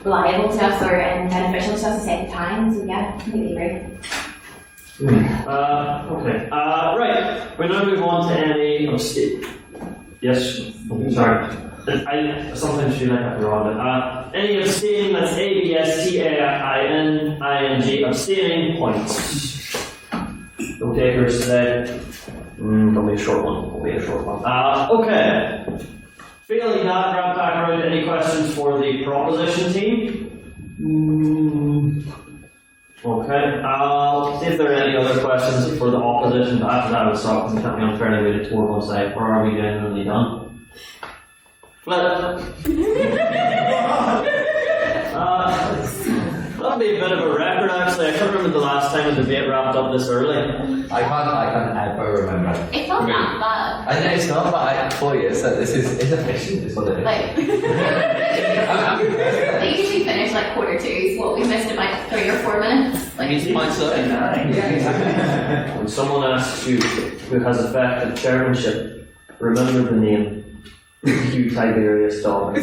reliable to us or beneficial to us to say at the time. So yeah, completely agree. Okay. Right. We now move on to any Yes. Sorry. Sometimes you like that wrong. Any abstaining, that's ABSTAINING, abstaining points. No takers today. It'll be a short one. Okay. Failing that, wrap back around to any questions for the proposition team. Okay, I'll see if there are any other questions for the opposition, but after that we'll stop because it can't be unfairly weighted toward one side, or are we genuinely done? That'll be a bit of a record, actually. I can't remember the last time a debate wrapped up this early. I can't ever remember. It's not that bad. I know it's not, but I told you, so this is efficient, is what it is. Like, they usually finish like 2:45, what we missed about 3 or 4 minutes. Like, He's my son. When someone asks you who has effective chairmanship, remember the name Hugh Tiberius Dog.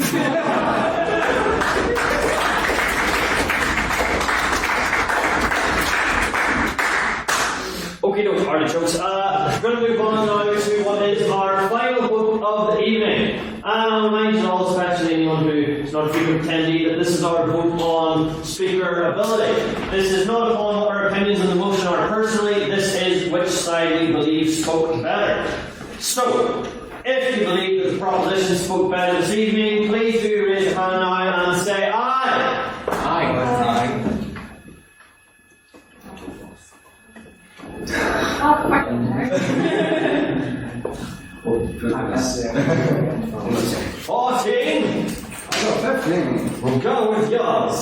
Okay, no, artichokes. We're going to move on now to what is our final vote of the evening. And I'll remind you all, especially anyone who is not a frequent attendee, that this is our vote on speaker ability. This is not on what our opinions on the motion are personally, this is which side we believe spoke better. So, if you believe that the proposition spoke better this evening, please do raise your hand now and say aye. Aye. oh, fuck. 14. I got 15. We'll go with yours.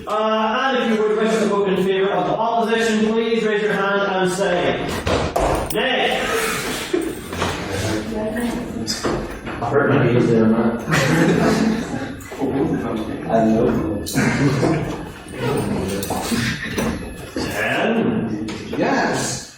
And if you would wish to vote in favour of the opposition, please raise your hand and say nay. I heard my knees there, man. I know. 10. Yes.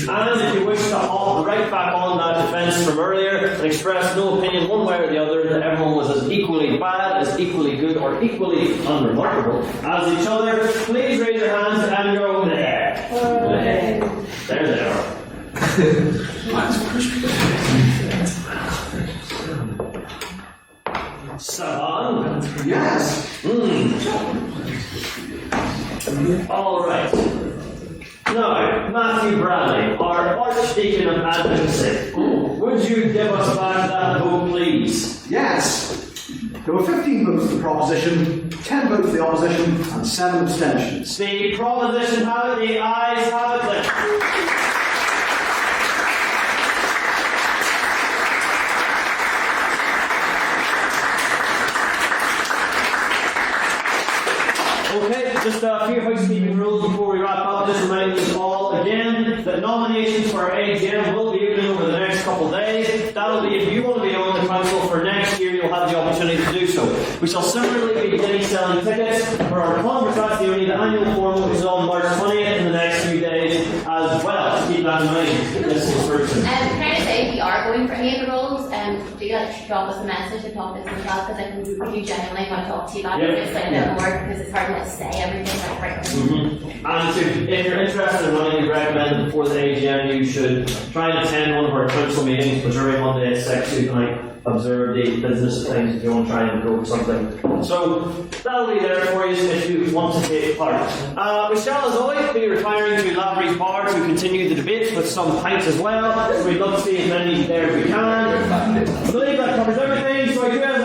And if you wish to hop right back on that defence from earlier and express no opinion one way or the other that everyone was as equally bad, as equally good, or equally unremarkable as each other, please raise your hands and go there. There they are. Seven. Yes. All right. Now, Matthew Bradley, our Archdeacon of Advocacy, would you give us back that vote, please? Yes. There were 15 votes for the proposition, 10 votes for the opposition, and 7 abstentions. The proposition have it, the ayes have it. Okay, just a few housekeeping rules before we wrap up. Just remind you all again that nominations for our AGM will be open over the next couple of days. That'll be, if you want to be on the council for next year, you'll have the opportunity to do so. We shall similarly be beginning selling tickets for our conversazione, the annual forum, which is on March 20th in the next few days as well. Just keep that in mind. This is person. Can I just say, if you are going for any of the roles, do drop us a message and talk to us as well, because I think we do genuinely want to talk to you about it just like a bit more, because it's hard to say everything like right now. And if you're interested in running, we recommend before the AGM you should try and attend one of our council meetings, which are every Monday at 6. You can observe the business of things if you want to try and go for something. So that'll be there for you if you want to take part. We shall, as always, be retiring to Lavery's Bar to continue the debate with some pints as well. So we'd love to see as many there as we can. I believe that covers everything. So I do have